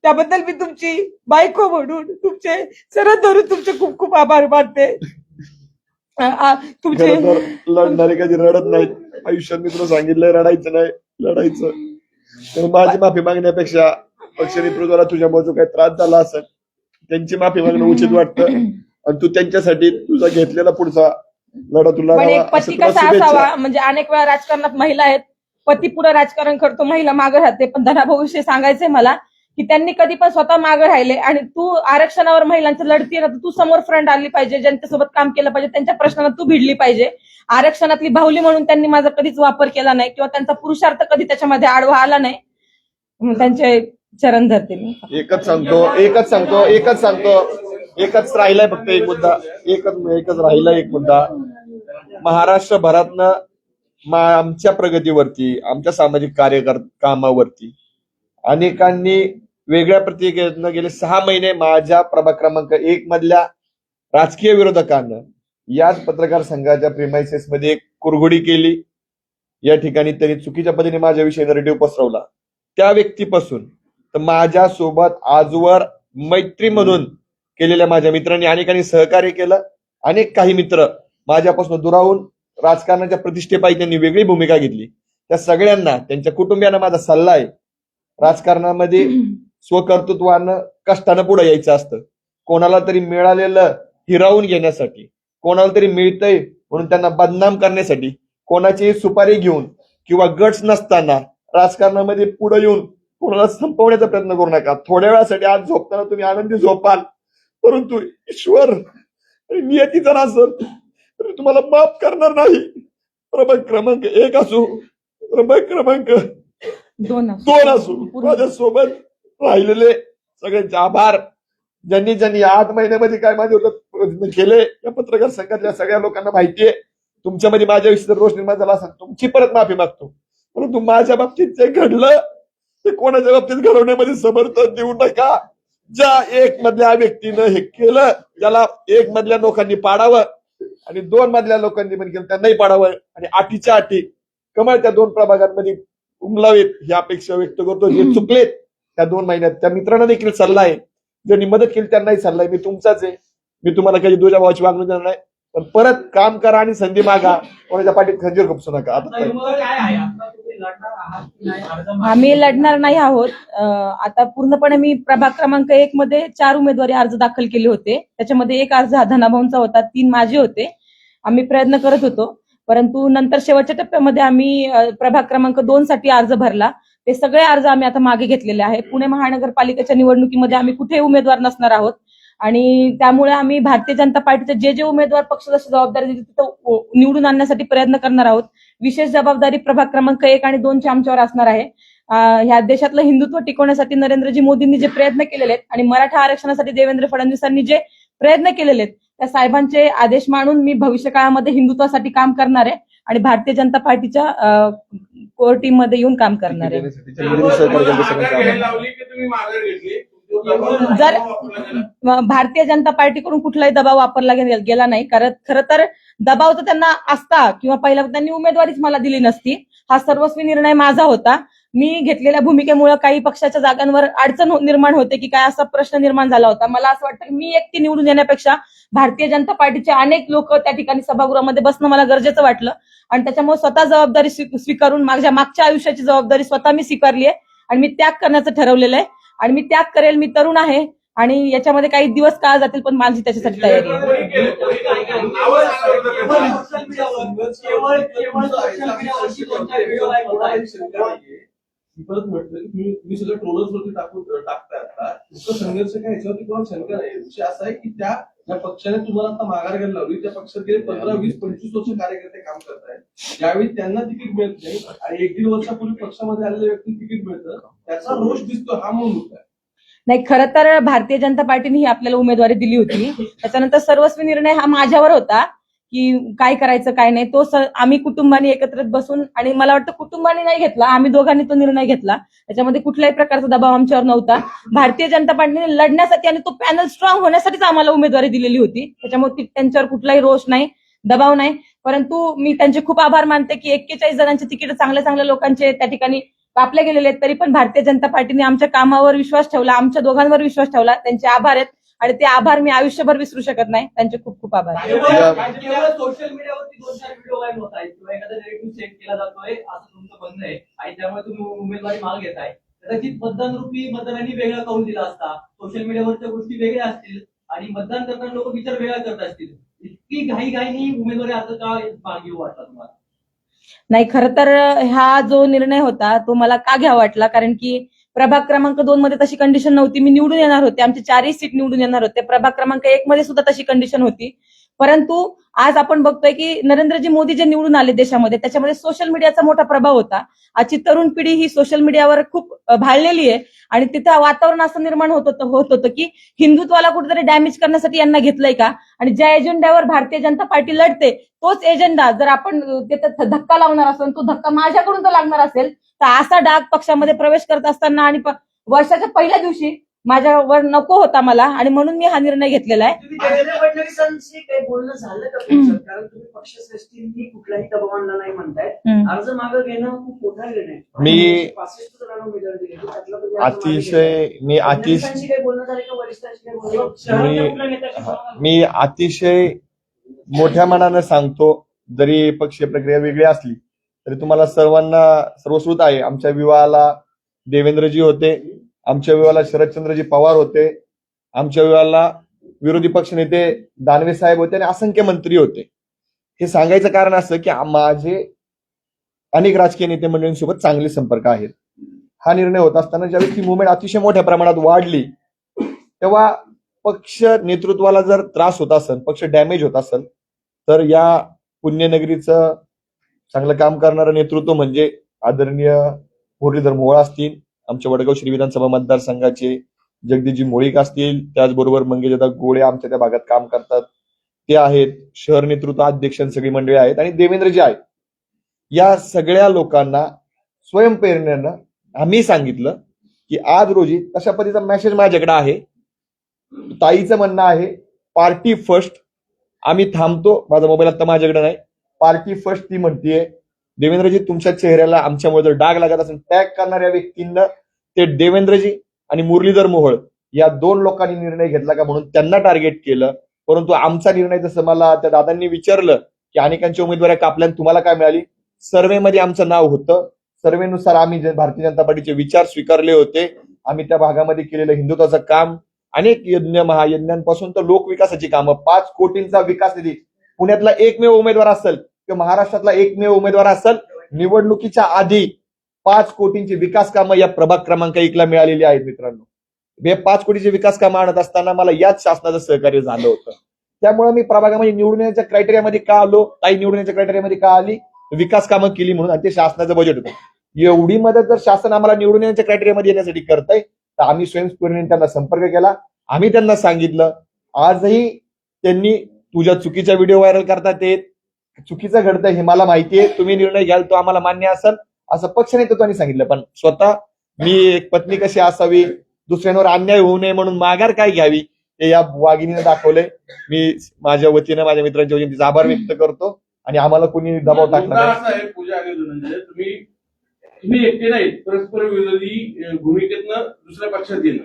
त्याबद्दल मी तुमची बायको म्हणून तुमचे शरण धरून तुमचे खूप खूप आभार मानते. तुमचे लढणारे कधी रडत नाहीत. आयुष्यात मी तुला सांगितलंय रडायचं नाही, लढायचं. तर माझी माफी मागण्यापेक्षा पक्ष नेतृत्वाला तुझ्यामुळे जो काही त्रास झाला असेल त्यांची माफी मागणं उचित वाटतं आणि तू त्यांच्यासाठी तुझा घेतलेला पुढचा लढा तुला. पण एक पती कसा असावा, म्हणजे अनेक वेळा राजकारणात महिला आहेत, पती पुढे राजकारण करतो, महिला मागे राहते. पण धनाभाऊ विषयी सांगायचंय मला की त्यांनी कधी पण स्वतः मागे राहिले आणि तू आरक्षणावर महिलांचं लढतीये ना, तर तू समोर फ्रंट आली पाहिजे, ज्यांच्यासोबत काम केलं पाहिजे, त्यांच्या प्रश्नाला तू भिडली पाहिजे. आरक्षणातली बाहुली म्हणून त्यांनी माझा कधीच वापर केला नाही किंवा त्यांचा पुरुषार्थ कधी त्याच्यामध्ये आडवा आला नाही. त्यांचे चरण धरते मी. एकच राहिलाय फक्त एक मुद्दा, एकच राहिला एक मुद्दा. महाराष्ट्रभरातनं आमच्या प्रगतीवरती, आमच्या सामाजिक कामावरती अनेकांनी वेगळ्या प्रतिक्रियेतनं गेले 6 महिने माझ्या प्रभाग क्रमांक 1 मधल्या राजकीय विरोधकांना याच पत्रकार संघाच्या प्रिमायसेस मध्ये एक कुरघोडी केली. या ठिकाणी त्यांनी चुकीच्या पद्धतीने माझ्याविषयी नरेटिव्ह पसरवला. त्या व्यक्तीपासून तर माझ्यासोबत आजवर मैत्री म्हणून केलेल्या माझ्या मित्रांनी अनेकांनी सहकार्य केलं. अनेक काही मित्र माझ्यापासून दुरावून राजकारणाच्या प्रतिष्ठेपायी त्यांनी वेगळी भूमिका घेतली. त्या सगळ्यांना, त्यांच्या कुटुंबियांना माझा सल्ला आहे, राजकारणामध्ये स्वकर्तृत्वानं कष्टानं पुढे यायचं असतं. कोणाला तरी मिळालेलं हिरावून घेण्यासाठी, कोणाला तरी मिळतंय म्हणून त्यांना बदनाम करण्यासाठी, कोणाची सुपारी घेऊन किंवा गट्स नसताना राजकारणामध्ये पुढे येऊन कोणाला संपवण्याचा प्रयत्न करू नका. थोड्या वेळासाठी आज झोपताना तुम्ही आनंदी झोपाल, परंतु ईश्वर नियतीचा नसेल तरी तुम्हाला माफ करणार नाही. प्रभाग क्रमांक 1 असो, प्रभाग क्रमांक 2 असो, माझ्यासोबत राहिलेले सगळ्यांचे आभार. ज्यांनी 8 महिन्यामध्ये काय माझे केले या पत्रकार संघातल्या सगळ्या लोकांना माहितीये. तुमच्यामध्ये माझ्याविषयी रोष निर्माण झाला असेल, तुमची परत माफी मागतो. परंतु माझ्या बाबतीत जे घडलं ते कोणाच्या बाबतीत घडवण्यामध्ये समर्थन देऊ नका. ज्या 1 मधल्या व्यक्तीनं हे केलं त्याला 1 मधल्या लोकांनी पाडावं आणि 2 मधल्या लोकांनी पण केलं त्यांनाही पाडावं आणि 8च्या 8 कमळ त्या 2 प्रभागांमध्ये उमलावेत ही अपेक्षा व्यक्त करतो. जे चुकलेत त्या 2 महिन्यात त्या मित्रांना देखील सल्ला आहे, ज्यांनी मदत केली त्यांनाही सल्ला आहे. मी तुमचाच आहे, मी तुम्हाला काही दुजा भावाची वागणूक देणार नाही. पण परत काम करा आणि संधी मागा, कोणाच्या पाठीत खंजीर खुपसू नका. आता आम्ही लढणार नाही आहोत. आता पूर्णपणे मी प्रभाग क्रमांक 1 मध्ये 4 उमेदवारी अर्ज दाखल केले होते. त्याच्यामध्ये 1 अर्ज हा धनाभाऊंचा होता, 3 माझे होते. आम्ही प्रयत्न करत होतो, परंतु नंतर शेवटच्या टप्प्यामध्ये आम्ही प्रभाग क्रमांक 2 साठी अर्ज भरला. ते सगळे अर्ज आम्ही आता मागे घेतलेले आहे. पुणे महानगरपालिकेच्या निवडणुकीमध्ये आम्ही कुठेही उमेदवार नसणार आहोत आणि त्यामुळे आम्ही भारतीय जनता पार्टीचे जे उमेदवार पक्ष जशी जबाबदारी दिली तिथं निवडून आणण्यासाठी प्रयत्न करणार आहोत. विशेष जबाबदारी प्रभाग क्रमांक 1 आणि 2 ची आमच्यावर असणार आहे. ह्या देशातलं हिंदुत्व टिकवण्यासाठी नरेंद्रजी मोदींनी जे प्रयत्न केलेले आहेत आणि मराठा आरक्षणासाठी देवेंद्र फडणवीसांनी जे प्रयत्न केलेले आहेत त्या साहेबांचे आदेश मानून मी भविष्य काळामध्ये हिंदुत्वासाठी काम करणार आहे आणि भारतीय जनता पार्टीच्या कोर टीम मध्ये येऊन काम करणार आहे. जर भारतीय जनता पार्टीकडून कुठलाही दबाव वापरला गेला नाही, कारण खरं तर दबाव तर त्यांना असता किंवा पहिला त्यांनी उमेदवारीच मला दिली नसती. हा सर्वस्वी निर्णय माझा होता. मी घेतलेल्या भूमिकेमुळे काही पक्षाच्या जागांवर अडचण निर्माण होते की काय असा प्रश्न निर्माण झाला होता. मला असं वाटतं की मी एकटी निवडून येण्यापेक्षा भारतीय जनता पार्टीचे अनेक लोक त्या ठिकाणी सभागृहामध्ये बसणं मला गरजेचं वाटलं आणि त्याच्यामुळे स्वतः जबाबदारी स्वीकारून माझ्या मागच्या आयुष्याची जबाबदारी स्वतः मी स्वीकारली आहे आणि मी त्याग करण्याचं ठरवलेलं आहे आणि मी त्याग करेल. मी तरुण आहे आणि याच्यामध्ये काही दिवस काळ जातील पण माझी त्याच्यासाठी तयारी आहे. परत म्हटलं की तुम्ही सगळं ट्रोलर्स वरती टाकताय. आता इतकं संघर्ष काय याच्यावरती कोणाला शंका नाही. विषय असा आहे की ज्या पक्षाने तुम्हाला आता माघार घ्यायला लावली त्या पक्षात गेले 15, 20, 25 वर्ष कार्यकर्ते काम करतायत. ज्यावेळी त्यांना तिकीट मिळत नाही आणि 1-1.5 वर्षापूर्वी पक्षामध्ये आलेल्या व्यक्ती तिकीट मिळतं त्याचा रोष दिसतो. हा मूळ मुद्दा आहे. नाही, खरं तर भारतीय जनता पार्टीने ही आपल्याला उमेदवारी दिली होती. त्याच्यानंतर सर्वस्वी निर्णय हा माझ्यावर होता की काय करायचं काय नाही. तो आम्ही कुटुंबाने एकत्रित बसून आणि मला वाटतं कुटुंबाने नाही घेतला, आम्ही दोघांनी तो निर्णय घेतला. त्याच्यामध्ये कुठल्याही प्रकारचा दबाव आमच्यावर नव्हता. भारतीय जनता पार्टीने लढण्यासाठी आणि तो पॅनल स्ट्रॉंग होण्यासाठीच आम्हाला उमेदवारी दिलेली होती. त्याच्यामुळे त्यांच्यावर कुठलाही रोष नाही, दबाव नाही. परंतु मी त्यांचे खूप आभार मानते की 41 जणांचे तिकीट चांगल्या लोकांचे त्या ठिकाणी कापले गेलेले आहेत. तरी पण भारतीय जनता पार्टीने आमच्या कामावर विश्वास ठेवला, आमच्या दोघांवर विश्वास ठेवला. त्यांचे आभार आहेत आणि ते आभार मी आयुष्यभर विसरू शकत नाही. त्यांचे खूप खूप आभार. सोशल मीडियावरती 2-4 व्हिडिओ व्हायरल होत आहेत किंवा एखादा नेरेटिव्ह सेट केला जातोय असं तुमचं म्हणणं आहे आणि त्यामुळे तुम्ही उमेदवारी मागे घेताय. कदाचित मतदानरूपी मतदारांनी वेगळा कौल दिला असता, सोशल मीडियावरच्या गोष्टी वेगळ्या असतील आणि मतदान करताना लोक विचार वेगळा करत असतील. इतकी घाईघाईनी उमेदवारी अर्ज का मागे वाटला तुम्हाला? नाही, खरं तर हा जो निर्णय होता तो मला का घ्यावा वाटला, कारण की प्रभाग क्रमांक 2 मध्ये तशी कंडिशन नव्हती. मी निवडून येणार होते, आमचे 4ही सीट निवडून येणार होते. प्रभाग क्रमांक 1 मध्ये सुद्धा तशी कंडिशन होती. परंतु आज आपण बघतोय की नरेंद्रजी मोदी जे निवडून आले देशामध्ये त्याच्यामध्ये सोशल मीडियाचा मोठा प्रभाव होता. आजची तरुण पिढी ही सोशल मीडियावर खूप भाळलेली आहे आणि तिथं वातावरण असं निर्माण होत होतं की हिंदुत्वाला कुठेतरी डॅमेज करण्यासाठी यांना घेतलंय का आणि ज्या एजेंड्यावर भारतीय जनता पार्टी लढते तोच एजेंडा जर आपण तिथं धक्का लावणार असेल, तो धक्का माझ्याकडून तर लागणार असेल, तर असा डाग पक्षामध्ये प्रवेश करत असताना आणि वर्षाच्या पहिल्या दिवशी माझ्यावर नको होता मला आणि म्हणून मी हा निर्णय घेतलेला आहे. देवेंद्र फडणवीसांशी काही बोलणं झालं का तुमचं? कारण तुम्ही पक्षश्रेष्ठींनी कुठलाही दबाव आणला नाही म्हणताय. अर्ज मागं घेणं खूप मोठा निर्णय आहे. मी 65 जणांना उमेदवारी दिली त्यातला तुम्ही अतिशय काही बोलणं झालं का वरिष्ठांशी काही बोलणं? मी अतिशय मोठ्या मनानं सांगतो, जरी पक्षीय प्रक्रिया वेगळी असली तरी तुम्हाला सर्वांना सर्वश्रुत आहे. आमच्या विवाहाला देवेंद्रजी होते, आमच्या विवाहाला शरदचंद्रजी पवार होते, आमच्या विवाहाला विरोधी पक्षनेते दानवे साहेब होते आणि असंख्य मंत्री होते. हे सांगायचं कारण असं की माझे अनेक राजकीय नेते मंडळींसोबत चांगले संपर्क आहेत. हा निर्णय होत असताना ज्यावेळी ती मुवमेंट अतिशय मोठ्या प्रमाणात वाढली तेव्हा पक्ष नेतृत्वाला जर त्रास होत असेल, पक्ष डॅमेज होत असेल, तर या पुण्यनगरीचं चांगलं काम करणारं नेतृत्व म्हणजे आदरणीय मुरलीधर मोहोळ असतील, आमच्या वडगाव श्री विधानसभा मतदारसंघाचे जगदीशजी मोळीक असतील, त्याचबरोबर मंगेशदादा गोळे आमच्या त्या भागात काम करतात ते आहेत, शहर नेतृत्व अध्यक्ष सगळी मंडळी आहेत आणि देवेंद्रजी आहेत. या सगळ्या लोकांना स्वयंप्रेरणेनं आम्ही सांगितलं की आज रोजी तशा पद्धतीचा मेसेज माझ्याकडे आहे. ताईचं म्हणणं आहे पार्टी फर्स्ट, आम्ही थांबतो. माझा मोबाईल आता माझ्याकडे नाही. पार्टी फर्स्ट ती म्हणतीये. देवेंद्रजी तुमच्या चेहऱ्याला आमच्यामुळे जर डाग लागत असेल, टॅग करणाऱ्या व्यक्तींना ते देवेंद्रजी आणि मुरलीधर मोहोळ या 2 लोकांनी निर्णय घेतला का म्हणून त्यांना टार्गेट केलं. परंतु आमचा निर्णय, जसं मला त्या दादांनी विचारलं की अनेकांची उमेदवारी कापल्यान तुम्हाला काय मिळाली, सर्व्हेमध्ये आमचं नाव होतं. सर्व्हेनुसार आम्ही भारतीय जनता पार्टीचे विचार स्वीकारले होते. आम्ही त्या भागामध्ये केलेलं हिंदुत्वाचं काम, अनेक यज्ञ महायज्ञांपासून तर लोकविकासाची कामं, 5 कोटींचा विकास निधी, पुण्यातला एकमेव उमेदवार असेल किंवा महाराष्ट्रातला एकमेव उमेदवार असेल, निवडणुकीच्या आधी 5 कोटींची विकास कामं या प्रभाग क्रमांक 1 ला मिळालेली आहेत. मित्रांनो, हे 5 कोटीची विकास कामं आणत असताना मला याच शासनाचं सहकार्य झालं होतं. त्यामुळे मी प्रभागामध्ये निवडून येण्याच्या क्रायटेरियामध्ये का आलो, ताई निवडून येण्याच्या क्रायटेरियामध्ये का आली, विकास कामं केली म्हणून, आणि ते शासनाचं बजेट होतं. एवढी मदत जर शासन आम्हाला निवडून येण्याच्या क्रायटेरियामध्ये येण्यासाठी करतंय, तर आम्ही स्वयंस्फूर्तीने त्यांना संपर्क केला. आम्ही त्यांना सांगितलं, आजही त्यांनी तुझ्या चुकीच्या व्हिडिओ व्हायरल करतात, ते चुकीचं घडतंय हे मला माहितीये, तुम्ही निर्णय घ्याल तो आम्हाला मान्य असेल असं पक्ष नेतृत्वाने सांगितलं. पण स्वतः मी एक पत्नी कशी असावी, दुसऱ्यांवर अन्याय होऊ नये म्हणून माघार काय घ्यावी, हे या वाघिणीने दाखवलंय. मी माझ्या वतीनं, माझ्या मित्रांच्या वतीने तिचा आभार व्यक्त करतो आणि आम्हाला कोणी दबाव टाकणार मुद्दा नाही. असा आहे पूजा आणि धनंजय, तुम्ही एकटे नाहीत, परस्पर विरोधी भूमिकेतनं दुसऱ्या पक्षात गेलं.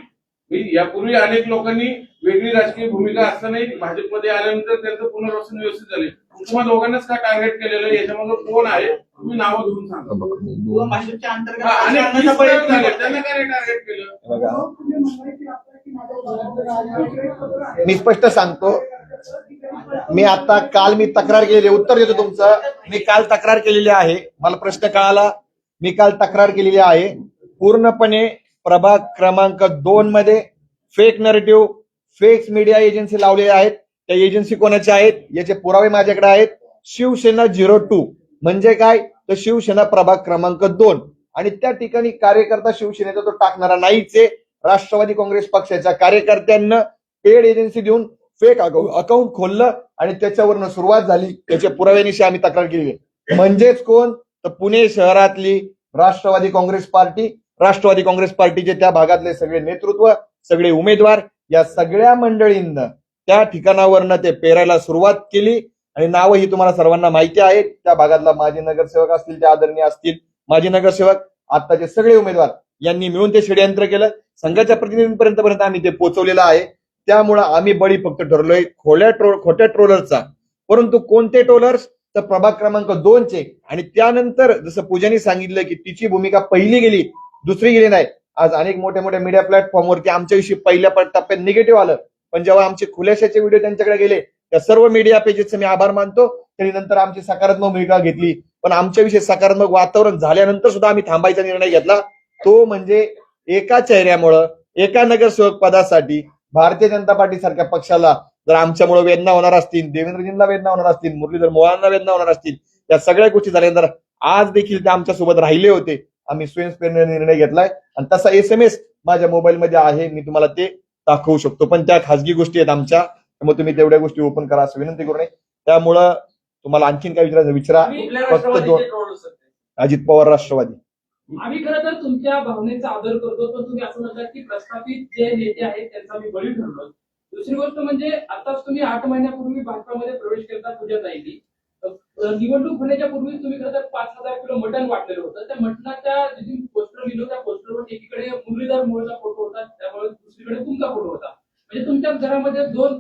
यापूर्वी अनेक लोकांनी वेगळी राजकीय भूमिका असतानाही भाजपमध्ये आल्यानंतर त्यांचं पुनर्वसन व्यवस्थित झाले. तुम्हाला दोघांनाच का टार्गेट केलेलं, याच्यामध्ये कोण आहे, तुम्ही नावं घेऊन सांगा. भाजपच्या अंतर्गत अनेक प्रयत्न झाले, त्यांना काय टार्गेट केलं? मी स्पष्ट सांगतो, मी आता काल मी तक्रार केलेली, उत्तर देतो तुमचं. मी काल तक्रार केलेली आहे, मला प्रश्न कळाला, मी काल तक्रार केलेली आहे. पूर्णपणे प्रभाग क्रमांक 2 मध्ये fake narrative, fake media agency लावलेल्या आहेत. त्या एजन्सी कोणाच्या आहेत याचे पुरावे माझ्याकडे आहेत. शिवसेना 02 म्हणजे काय, तर शिवसेना प्रभाग क्रमांक 2, आणि त्या ठिकाणी कार्यकर्ता शिवसेनेचा तो टाकणारा नाहीच आहे. राष्ट्रवादी काँग्रेस पक्षाच्या कार्यकर्त्यांना पेड एजन्सी देऊन फेक अकाउंट खोललं आणि त्याच्यावरनं सुरुवात झाली. त्याच्या पुराव्यानिशी आम्ही तक्रार केली. म्हणजेच कोण, तर पुणे शहरातली राष्ट्रवादी काँग्रेस पार्टी, राष्ट्रवादी काँग्रेस पार्टीचे त्या भागातले सगळे नेतृत्व, सगळे उमेदवार, या सगळ्या मंडळींना त्या ठिकाणावरनं ते पेरायला सुरुवात केली. आणि नावं ही तुम्हाला सर्वांना माहिती आहेत. त्या भागातला माजी नगरसेवक असतील, ते आदरणीय असतील माजी नगरसेवक, आताचे सगळे उमेदवार यांनी मिळून ते षडयंत्र केलं. संघाच्या प्रतिनिधींपर्यंत आम्ही ते पोहोचवलेलं आहे. त्यामुळं आम्ही बळी फक्त ठरलोय खोट्या ट्रोलरचा. परंतु कोणते ट्रोलर्स, तर प्रभाग क्रमांक 2चे. आणि त्यानंतर जसं पूजानी सांगितलं की तिची भूमिका पहिली गेली, दुसरी गेली नाही. आज अनेक मोठ्या मोठ्या मीडिया प्लॅटफॉर्मवरती आमच्याविषयी पहिल्या टप्प्यात निगेटिव्ह आलं, पण जेव्हा आमचे खुलाशाचे व्हिडिओ त्यांच्याकडे गेले, त्या सर्व मीडिया पेजेसचे मी आभार मानतो. त्यांनी नंतर आमची सकारात्मक भूमिका घेतली. पण आमच्याविषयी सकारात्मक वातावरण झाल्यानंतर सुद्धा आम्ही थांबायचा निर्णय घेतला. तो म्हणजे एका चेहऱ्यामुळं, एका नगरसेवक पदासाठी भारतीय जनता पार्टी सारख्या पक्षाला जर आमच्यामुळे वेदना होणार असतील, देवेंद्रजींना वेदना होणार असतील, मुरलीधर मोहोळांना वेदना होणार असतील, या सगळ्या गोष्टी झाल्यानंतर आज देखील ते आमच्या सोबत राहिले होते. आम्ही स्वयंस्फूर्तीने निर्णय घेतलाय आणि तसा SMS माझ्या मोबाईलमध्ये आहे, मी तुम्हाला ते दाखवू शकतो. पण त्या खासगी गोष्टी आहेत आमच्या, त्यामुळे तुम्ही तेवढ्या गोष्टी ओपन करा असं विनंती करू नये. त्यामुळं तुम्हाला आणखीन काय विचारायचं विचारा. फक्त 2 अजित पवार राष्ट्रवादी. आम्ही खरं तर तुमच्या भावनेचा आदर करतो, पण तुम्ही असं म्हणतात की प्रस्थापित जे नेते आहेत त्यांचा मी बळी ठरलो. दुसरी गोष्ट म्हणजे आताच तुम्ही 8 महिन्यापूर्वी भाजपामध्ये प्रवेश केला पूजा ताईंनी. निवडणूक होण्याच्या पूर्वी तुम्ही खरं तर 5000 किलो मटण वाटलेलं होतं. त्या मटणाच्या जे पोस्टर लिहिलं, त्या पोस्टरवर एकीकडे मुरलीधर मोहोळचा फोटो होता, त्यामुळे दुसरीकडे तुमचा फोटो होता. म्हणजे तुमच्या घरामध्ये 2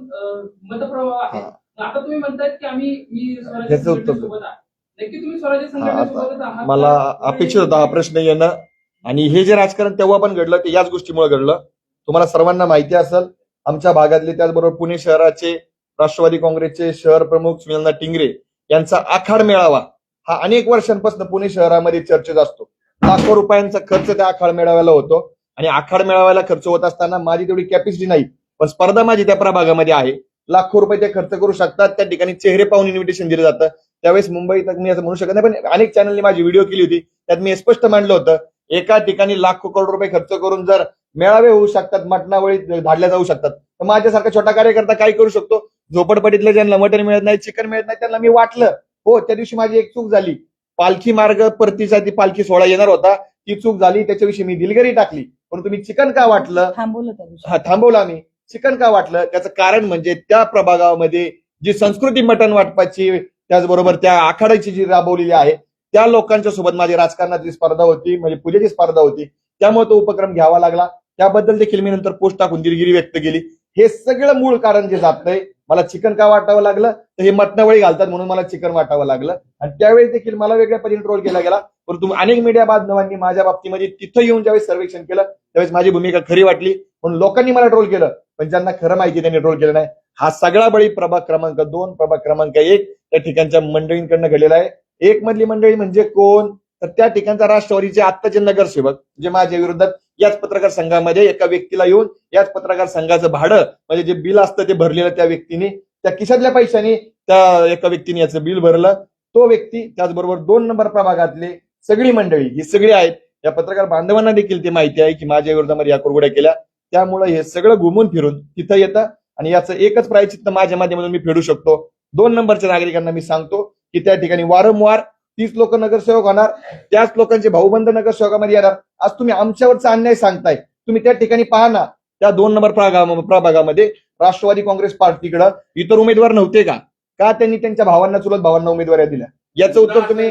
मतप्रवाह आहेत. आता तुम्ही म्हणतायत की मी स्वराज्य सोबत आहे. नक्की तुम्ही स्वराज्य संघटनेसोबत आहात? मला अपेक्षित होता हा प्रश्न येणं, आणि हे जे राजकारण तेव्हा पण घडलं ते याच गोष्टीमुळे घडलं. तुम्हाला सर्वांना माहिती असेल, आमच्या भागातले, त्याचबरोबर पुणे शहराचे राष्ट्रवादी काँग्रेसचे शहर प्रमुख सुनील टिंगरे यांचा आखाड मेळावा हा अनेक वर्षांपासून पुणे शहरामध्ये चर्चेत असतो. लाखो रुपयांचा खर्च त्या आखाड मेळाव्याला होतो, आणि आखाड मेळाव्याला खर्च होत असताना माझी तेवढी कॅपॅसिटी नाही, पण स्पर्धा माझी त्या प्रभागामध्ये आहे. लाखो रुपये ते खर्च करू शकतात. त्या ठिकाणी चेहरे पाहून इन्व्हिटेशन दिलं जातं. त्यावेळेस मुंबईत मी असं म्हणू शकत नाही, पण अनेक चॅनलनी माझी व्हिडिओ केली होती, त्यात मी स्पष्ट मांडलं होतं, एका ठिकाणी लाखो करोड रुपये खर्च करून जर मेळावे होऊ शकतात, मटणावळी धाडल्या जाऊ शकतात, तर माझ्यासारखा छोटा कार्यकर्ता काय करू शकतो? झोपडपट्टीतल्या ज्यांना मटण मिळत नाही, चिकन मिळत नाही, त्यांना मी वाटलं. हो, त्या दिवशी माझी एक चूक झाली. पालखी मार्ग परतीचा ती पालखी सोहळा येणार होता, ती चूक झाली, त्याच्याविषयी मी दिलगिरी टाकली. पण तुम्ही चिकन का वाटलं? थांबवलं आम्ही. चिकन का वाटलं? त्याचं कारण म्हणजे त्या प्रभागामध्ये जी संस्कृती मटण वाटपाची, त्याचबरोबर त्या आखाड्याची जी राबवलेली आहे, त्या लोकांच्या सोबत माझी राजकारणाची स्पर्धा होती, म्हणजे पूजेची स्पर्धा होती. त्यामुळे तो उपक्रम घ्यावा लागला. त्याबद्दल देखील मी नंतर पोस्ट टाकून दिलगिरी व्यक्त केली. हे सगळं मूळ कारण जे जातंय मला चिकन का वाटावं लागलं तर हे मटणावळी घालतात म्हणून मला चिकन वाटावं लागलं. आणि त्यावेळी देखील मला वेगळ्या पद्धतीने ट्रोल केला गेला. परंतु अनेक मीडिया बांधवांनी माझ्या बाबतीमध्ये तिथं येऊन ज्यावेळेस सर्वेक्षण केलं त्यावेळेस माझी भूमिका खरी वाटली म्हणून लोकांनी मला ट्रोल केलं. पण ज्यांना खरं माहिती त्यांनी ट्रोल केलं नाही. हा सगळा बळी प्रभाग क्रमांक 2 प्रभाग क्रमांक 1 त्या ठिकाणच्या मंडळींकडनं घडलेला आहे. एक मधली मंडळी म्हणजे कोण तर त्या ठिकाणचा राष्ट्रवादीचे आत्ताचे नगरसेवक जे माझ्या विरोधात याच पत्रकार संघामध्ये एका व्यक्तीला येऊन याच पत्रकार संघाचं भाडं म्हणजे जे बिल असतं ते भरलेलं त्या व्यक्तीने त्या खिशातल्या पैशाने त्या एका व्यक्तीने याचं बिल भरलं. तो व्यक्ती त्याचबरोबर 2 नंबर प्रभागातले सगळी मंडळी ही सगळी आहेत. या पत्रकार बांधवांना देखील ते माहिती आहे की माझ्या विरोधामध्ये या कुरघोड्या केल्या. त्यामुळे हे सगळं घुमून फिरून तिथं येतं आणि याचं एकच प्रायचित्त माझ्या माध्यमातून मी फेडू शकतो. 2 नंबरच्या नागरिकांना मी सांगतो की त्या ठिकाणी वारंवार 30 लोक नगरसेवक होणार, त्याच लोकांचे भाऊबंद नगरसेवकामध्ये येणार. आज तुम्ही आमच्यावरचा अन्याय सांगताय. तुम्ही त्या ठिकाणी पहा ना त्या 2 नंबर प्रभागामध्ये राष्ट्रवादी काँग्रेस पार्टीकडे इतर उमेदवार नव्हते का? का त्यांनी त्यांच्या भावांना चुलत भावांना उमेदवारी दिल्या? याचं उत्तर तुम्ही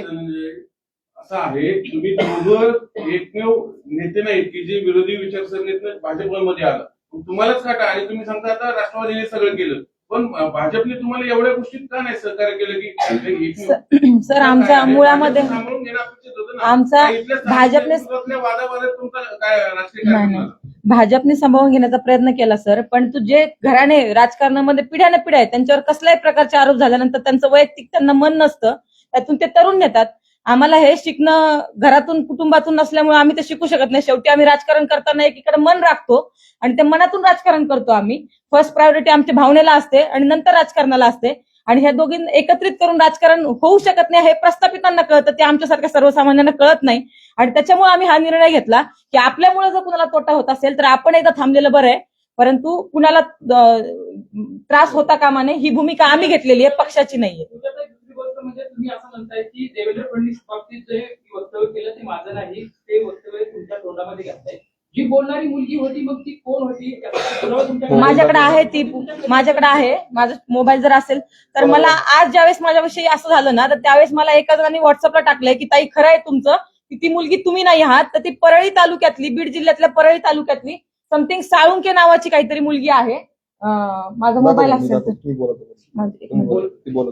असं आहे तुम्ही दोघं एकमेव नेते नाहीत की जे विरोधी विचारसरणीतनं भाजपमध्ये आलं. तुम्हालाच काटा आणि तुम्ही सांगता आता राष्ट्रवादीने सगळं केलं पण भाजपने तुम्हाला एवढ्या गोष्टीत का नाही सहकार्य केलं की सर आमच्या मुळामध्ये सामावून घेणं अपेक्षित होतं ना. आमचा भाजपने वादावादात तुमचा काय राजकीय नाही, कार्यक्रम नाही. झाला? भाजपने सांभाळून घेण्याचा प्रयत्न केला सर, पण जे घराणे राजकारणामध्ये पिढ्याने पिढ्या आहेत त्यांच्यावर कसल्याही प्रकारचे आरोप झाल्यानंतर त्यांचं वैयक्तिक त्यांना मन नसतं त्यातून ते तरुण नेतात. आम्हाला हे शिकणं घरातून कुटुंबातून नसल्यामुळे आम्ही ते शिकू शकत नाही. शेवटी आम्ही राजकारण करताना एकीकडे मन राखतो आणि त्या मनातून राजकारण करतो. आम्ही फर्स्ट प्रायोरिटी आमच्या भावनेला असते आणि नंतर राजकारणाला असते आणि ह्या दोघी एकत्रित करून राजकारण होऊ शकत नाही हे प्रस्थापितांना कळतं, ते आमच्यासारख्या सर्वसामान्यांना कळत नाही. आणि त्याच्यामुळे आम्ही हा निर्णय घेतला की आपल्यामुळे जर कुणाला तोटा होत असेल तर आपण एकदा थांबलेलं बरं आहे, परंतु कुणाला त्रास होता कामा नये ही भूमिका आम्ही घेतलेली आहे, पक्षाची नाहीये. दुसरी गोष्ट म्हणजे तुम्ही असं म्हणताय की देवेंद्र फडणवीस बाबतीत जे वक्तव्य केलं ते माझं नाही, ते वक्तव्य तुमच्या तोंडामध्ये घातलंय. जी बोलणारी मुलगी होती मग ती कोण होती? माझ्याकडे आहे ती, माझ्याकडे आहे माझा मोबाईल जर असेल तर मला आज ज्यावेळेस माझ्याविषयी असं झालं ना तर त्यावेळेस मला एका जणांनी व्हॉट्सअपला टाकलंय की ताई खरं आहे तुमचं की ती मुलगी तुम्ही नाही आहात. तर ती परळी तालुक्यातली बीड जिल्ह्यातल्या परळी तालुक्यातली समथिंग साळुंके नावाची काहीतरी मुलगी आहे. माझा मोबाईल असेल तर तुम्ही बोला.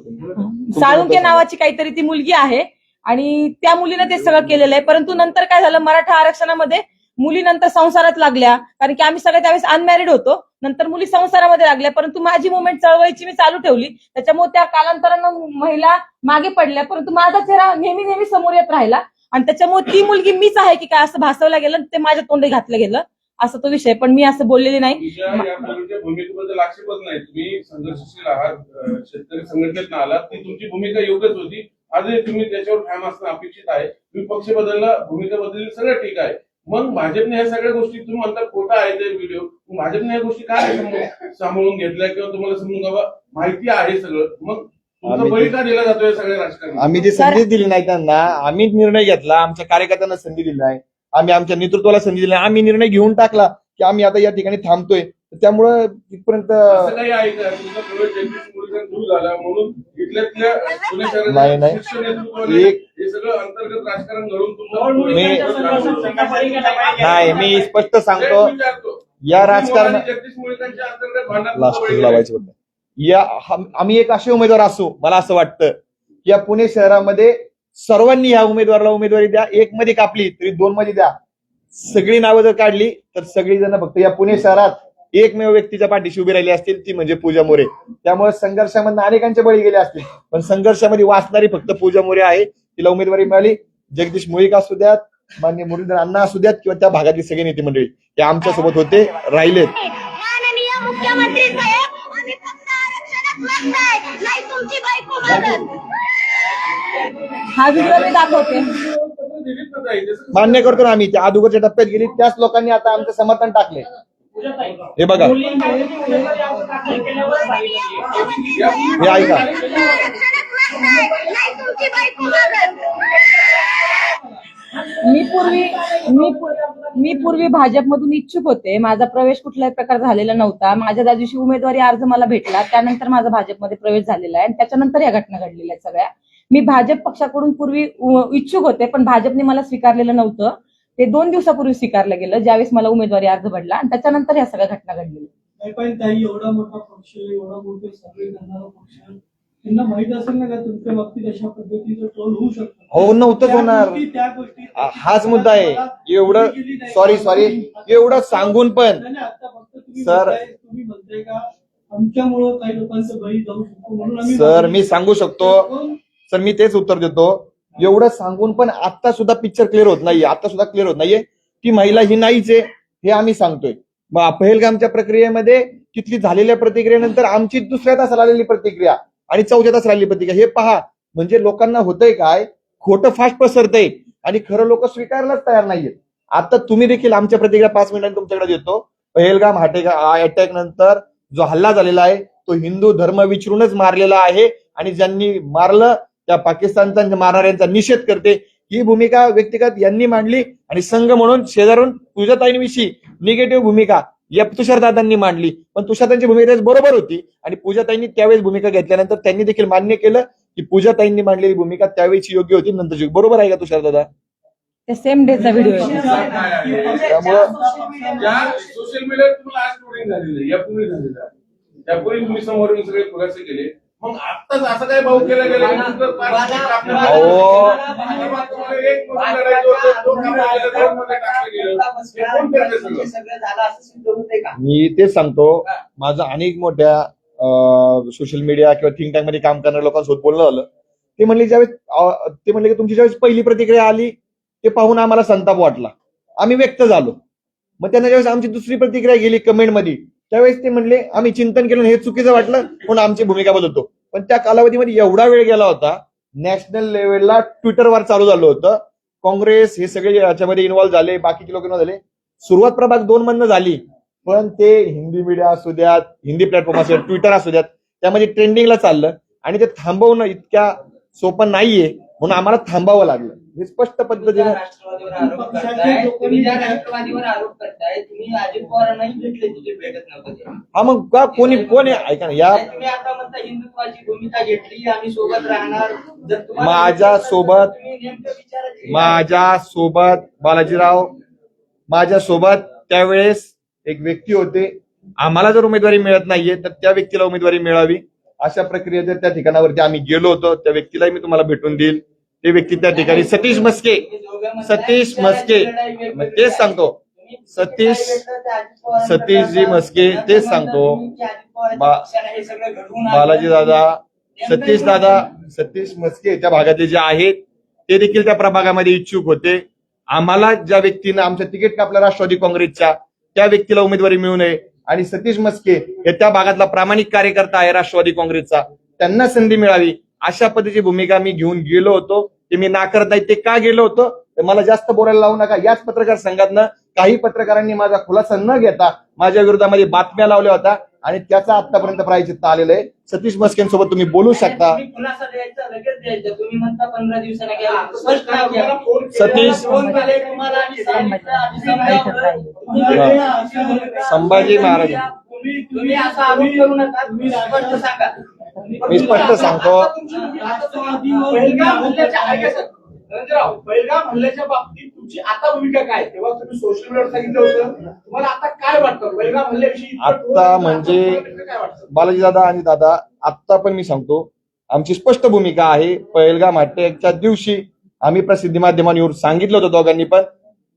साळुंके नावाची काहीतरी ती मुलगी आहे आणि त्या मुलीने ते सगळं केलेलं आहे. परंतु नंतर काय झालं मराठा आरक्षणामध्ये मुली नंतर संसारात लागल्या कारण की आम्ही सगळे त्यावेळेस अनमॅरिड होतो. नंतर मुली संसारामध्ये लागल्या परंतु माझी मुवमेंट चळवळीची मी चालू ठेवली त्याच्यामुळे त्या कालांतरानं महिला मागे पडल्या परंतु माझा चेहरा नेहमी नेहमी समोर येत राहिला आणि त्याच्यामुळे ती मुलगी मीच आहे की काय असं भासवलं गेलं ते माझ्या तोंडी घातलं गेलं असा तो विषय. पण मी असं बोललेली नाही. तुमच्या या पूर्वीच्या भूमिकेबद्दल आक्षेपच नाही. तुम्ही संघर्षशील आहात, शेतकरी संघटनेत आलात ती तुमची भूमिका योग्यच होती. आजही तुम्ही त्याच्यावर ठाम असणं अपेक्षित आहे. तुम्ही पक्ष बदलला, भूमिका बदलली, सगळं ठीक आहे. मग भाजपने ह्या सगळ्या गोष्टी तुम्ही म्हणतात खोटा आहे ते व्हिडिओ, भाजपने ह्या गोष्टी काय सांभाळून घेतल्या किंवा तुम्हाला समजून बाबा माहिती आहे सगळं मग तुमचा बळी का दिला जातोय सगळ्या राजकारणात? आम्ही ती संधी दिली नाही त्यांना. आम्ही निर्णय घेतला, आमच्या कार्यकर्त्यांना संधी दिली नाही, आम्ही आमच्या नेतृत्वाला संधी दिली नाही. आम्ही निर्णय घेऊन टाकला की आम्ही आता या ठिकाणी थांबतोय. त्यामुळं तिथपर्यंत असं काही आहे का तुमचा प्रवेश जगदीश मुळीकर दूर झाला म्हणून इथल्या पुणे नाही, नाही. शीर्ष नेतृत्वाने एक- हे सगळं अंतर्गत राजकारण घडून नाही, मी स्पष्ट सांगतो या राजकारण जगदीश मुळीकरांच्या अंतर्गत भांडणात लास्ट तुमचा बळी लावायचं होतं. आम्ही एक असे उमेदवार असू मला असं वाटतं की या पुणे शहरामध्ये सर्वांनी या उमेदवाराला उमेदवारी द्या. 1 मध्ये कापली तरी 2 मध्ये द्या. सगळी नावं जर काढली तर सगळी जण फक्त या पुणे शहरात एकमेव व्यक्तीच्या पाठीशी उभी राहिली असतील ती म्हणजे पूजा मोरे. त्यामुळे संघर्षामधून अनेकांचे बळी गेले असतील पण संघर्षामध्ये वाचणारी फक्त पूजा मोरे आहे. तिला उमेदवारी मिळाली. जगदीश मुळीक असू द्यात, माननीय मुरलीधर अण्णा असू द्यात किंवा त्या भागातली सगळे नेते मंडळी ते आमच्या सोबत होते, राहिलेत. माननीय मुख्यमंत्री साहेब आम्ही फक्त आरक्षणात मत आहे नाही तुमची बायको मारत. हा व्हिडिओ मी दाखवते. मान्य करतो ना आम्ही त्या अगोदरच्या टप्प्यात गेली त्याच लोकांनी आता आमचं समर्थन टाकले. हे बघा हे ऐका आरक्षणात मत आहे नाही तुमची बायको मारत. मी पूर्वी भाजपमधून इच्छुक होते. माझा प्रवेश कुठल्याही प्रकार झालेला नव्हता. माझ्या त्या दिवशी उमेदवारी अर्ज मला भेटला त्यानंतर माझा भाजपमध्ये प्रवेश झालेला आहे आणि त्याच्यानंतर या घटना घडलेल्या आहेत सगळ्या. मी भाजप पक्षाकडून पूर्वी इच्छुक होते पण भाजपने मला स्वीकारलेलं नव्हतं. ते 2 दिवसापूर्वी स्वीकारलं गेलं ज्यावेळेस मला उमेदवारी अर्ज भरला आणि त्याच्यानंतर या सगळ्या घटना घडलेल्या. पण ताई एवढा मोठा पक्ष, एवढा मोठे सर्वे करणारा पक्ष, त्यांना माहित असेल ना का तुमच्या बाबतीत अशा पद्धतीचं ट्रोल होऊ शकतं. हो, नव्हतंच होणार. त्या गोष्टी हाच मुद्दा आहे. एवढं सॉरी एवढं सांगून पण आता फक्त तुम्ही सर- तुम्ही म्हणताय का आमच्यामुळं काही लोकांचं बळी जाऊ शकतो म्हणून आम्ही सर मी सांगू शकतो सर, मी तेच उत्तर देतो. एवढं सांगून पण आता सुद्धा पिक्चर क्लिअर होत नाहीये. आता सुद्धा क्लिअर होत नाहीये ती महिला ही नाहीच आहे हे आम्ही सांगतोय. मग पहलगामच्या प्रक्रियेमध्ये तिथली झालेल्या प्रतिक्रियेनंतर आमची दुसऱ्या तासाला आलेली प्रतिक्रिया आणि चौथ्या तासाला आलेली प्रतिक्रिया हे पहा. म्हणजे लोकांना होतंय काय, खोटं फास्ट पसरतंय आणि खरं लोक स्वीकारायलाच तयार नाहीयेत. आता तुम्ही देखील आमच्या प्रतिक्रिया 5 मिनिटांनी तुमच्याकडे देतो. पहलगाम अटॅक नंतर जो हल्ला झालेला आहे तो हिंदू धर्म विचारूनच मारलेला आहे आणि ज्यांनी मारलं त्या पाकिस्तानचा मारणाऱ्यांचा निषेध करते. ही भूमिका व्यक्तिगत यांनी मांडली आणि संघ म्हणून शेजारून पूजाताईंविषयी निगेटिव्ह भूमिका या तुषारदादांनी मांडली. पण तुषारदांची भूमिका त्यावेळेस बरोबर होती आणि पूजाताईंनी त्यावेळेस भूमिका घेतल्यानंतर त्यांनी देखील मान्य केलं की पूजाताईंनी मांडलेली भूमिका त्यावेळेची योग्य होती, नंतरची. बरोबर आहे का तुषारदादा? ते सेम डेचा व्हिडिओ आहे. त्यामुळं या सोशल मीडियावर तुम्हाला आज ट्रोलिंग झालेलं आहे, यापूर्वी झालेलं आहे. त्यापूर्वी तुम्ही समोर येऊन सगळे खुलासे केले. मग आत्ताच असं काय भाऊ केला गेला की तुमचं पाच मिनिटं आपल्याला- अहो. तुम्हाला एक मुद्दा लढायचं होतं, तो कामाला गेला, दोन मध्ये टाकलं गेलं. हे कोण करतंय सगळं? सगळं झालं असं सिद्ध होतंय का? मी तेच सांगतो. माझं अनेक मोठ्या सोशल मीडिया किंवा थिंक टँक मध्ये काम करणाऱ्या लोकांसोबत बोलणं झालं. ते म्हणले की तुमची ज्यावेळेस पहिली प्रतिक्रिया आली ते पाहून आम्हाला संताप वाटला, आम्ही व्यक्त झालो. मग त्यांना ज्यावेळेस आमची दुसरी प्रतिक्रिया गेली कमेंट मध्ये त्यावेळेस ते म्हणले आम्ही चिंतन केलं हे चुकीचं वाटलं म्हणून आमची भूमिका बदलतो. पण त्या कालावधीमध्ये एवढा वेळ गेला होता, नॅशनल लेवलला ट्विटरवर चालू झालं होतं. काँग्रेस हे सगळे याच्यामध्ये इन्व्हॉल्व्ह झाले, बाकीचे लोक इन्व्हॉल्व्ह झाले. सुरुवात प्रभाग 2 मधनं झाली, पण ते हिंदी मीडिया असू द्यात, हिंदी प्लॅटफॉर्म असू द्यात, ट्विटर असू द्यात, त्यामध्ये ट्रेंडिंगला चाललं आणि ते थांबवणं इतक्या सोपं नाहीये म्हणून आम्हाला थांबावं लागलं. हे स्पष्ट पद्धतीने राष्ट्रवादीवर आरोप करताय, तुम्ही ज्या राष्ट्रवादीवर आरोप करताय, तुम्ही अजित पवारांनाही भेटले तिथे भेटत नव्हते ते. हा मग का कोणी ऐका ना, या तुम्ही आता म्हणता हिंदुत्वाची भूमिका घेतली, आम्ही सोबत राहणार. जर तुम्हाला माझ्यासोबत- तुम्ही नेमकं विचारायचे. माझ्यासोबत बालाजीराव, माझ्यासोबत त्यावेळेस एक व्यक्ती होते. आम्हाला जर उमेदवारी मिळत नाहीये तर त्या व्यक्तीला उमेदवारी मिळावी अशा प्रक्रियेच्या त्या ठिकाणावरती आम्ही गेलो होतो. त्या व्यक्तीलाही मी तुम्हाला भेटून देईल. ते व्यक्ती त्या ठिकाणी सतीश मस्के मग तेच सांगतो. सतीशजी मस्के तेच सांगतो. बालाजी दादा, सतीश मस्के त्या भागातले जे आहेत ते देखील त्या प्रभागामध्ये इच्छुक होते. आम्हाला ज्या व्यक्तीनं आमचं तिकीट कापलं राष्ट्रवादी काँग्रेसच्या त्या व्यक्तीला उमेदवारी मिळू नये आणि सतीश मस्के हे त्या भागातला प्रामाणिक कार्यकर्ता आहे राष्ट्रवादी काँग्रेसचा, त्यांना संधी मिळावी अशा पद्धतीची भूमिका मी घेऊन गेलो होतो. ते मी नाकारत नाही. ते का गेलो होतो तर मला जास्त बोलायला लावू नका. याच पत्रकार संघातनं काही पत्रकारांनी माझा खुलासा न घेता माझ्या विरोधामध्ये बातम्या लावल्या होत्या आणि त्याचा आतापर्यंत प्रायश्चित्त आलेलं आहे. सतीश मस्केंसोबत तुम्ही बोलू शकता. तुम्ही खुलासा द्यायचा, लगेच द्यायचा. तुम्ही म्हणता 15 दिवसांना घ्या. स्पष्ट नाही घ्या. सतीश- फोन केले तुम्हाला आणि सांगितलं आणि समजावलं. संभाजी महाराज तुम्ही असा आरोप करू नका. तुम्ही स्पष्ट सांगा. मी स्पष्ट सांगतो. पहिलगाम हल्ल्याच्या बाबतीत तुमची आता भूमिका काय? तेव्हा तुम्ही सोशल मीडियावर सांगितलं होतं, तुम्हाला आता काय वाटतं पहिलगाम हल्ल्याविषयी? आता म्हणजे काय वाटतं? बालाजी दादा आणि दादा आता पण मी सांगतो आमची स्पष्ट भूमिका आहे. पहलगाम अटॅकच्या दिवशी आम्ही प्रसिद्धी माध्यमांवर सांगितलं होतं दोघांनी पण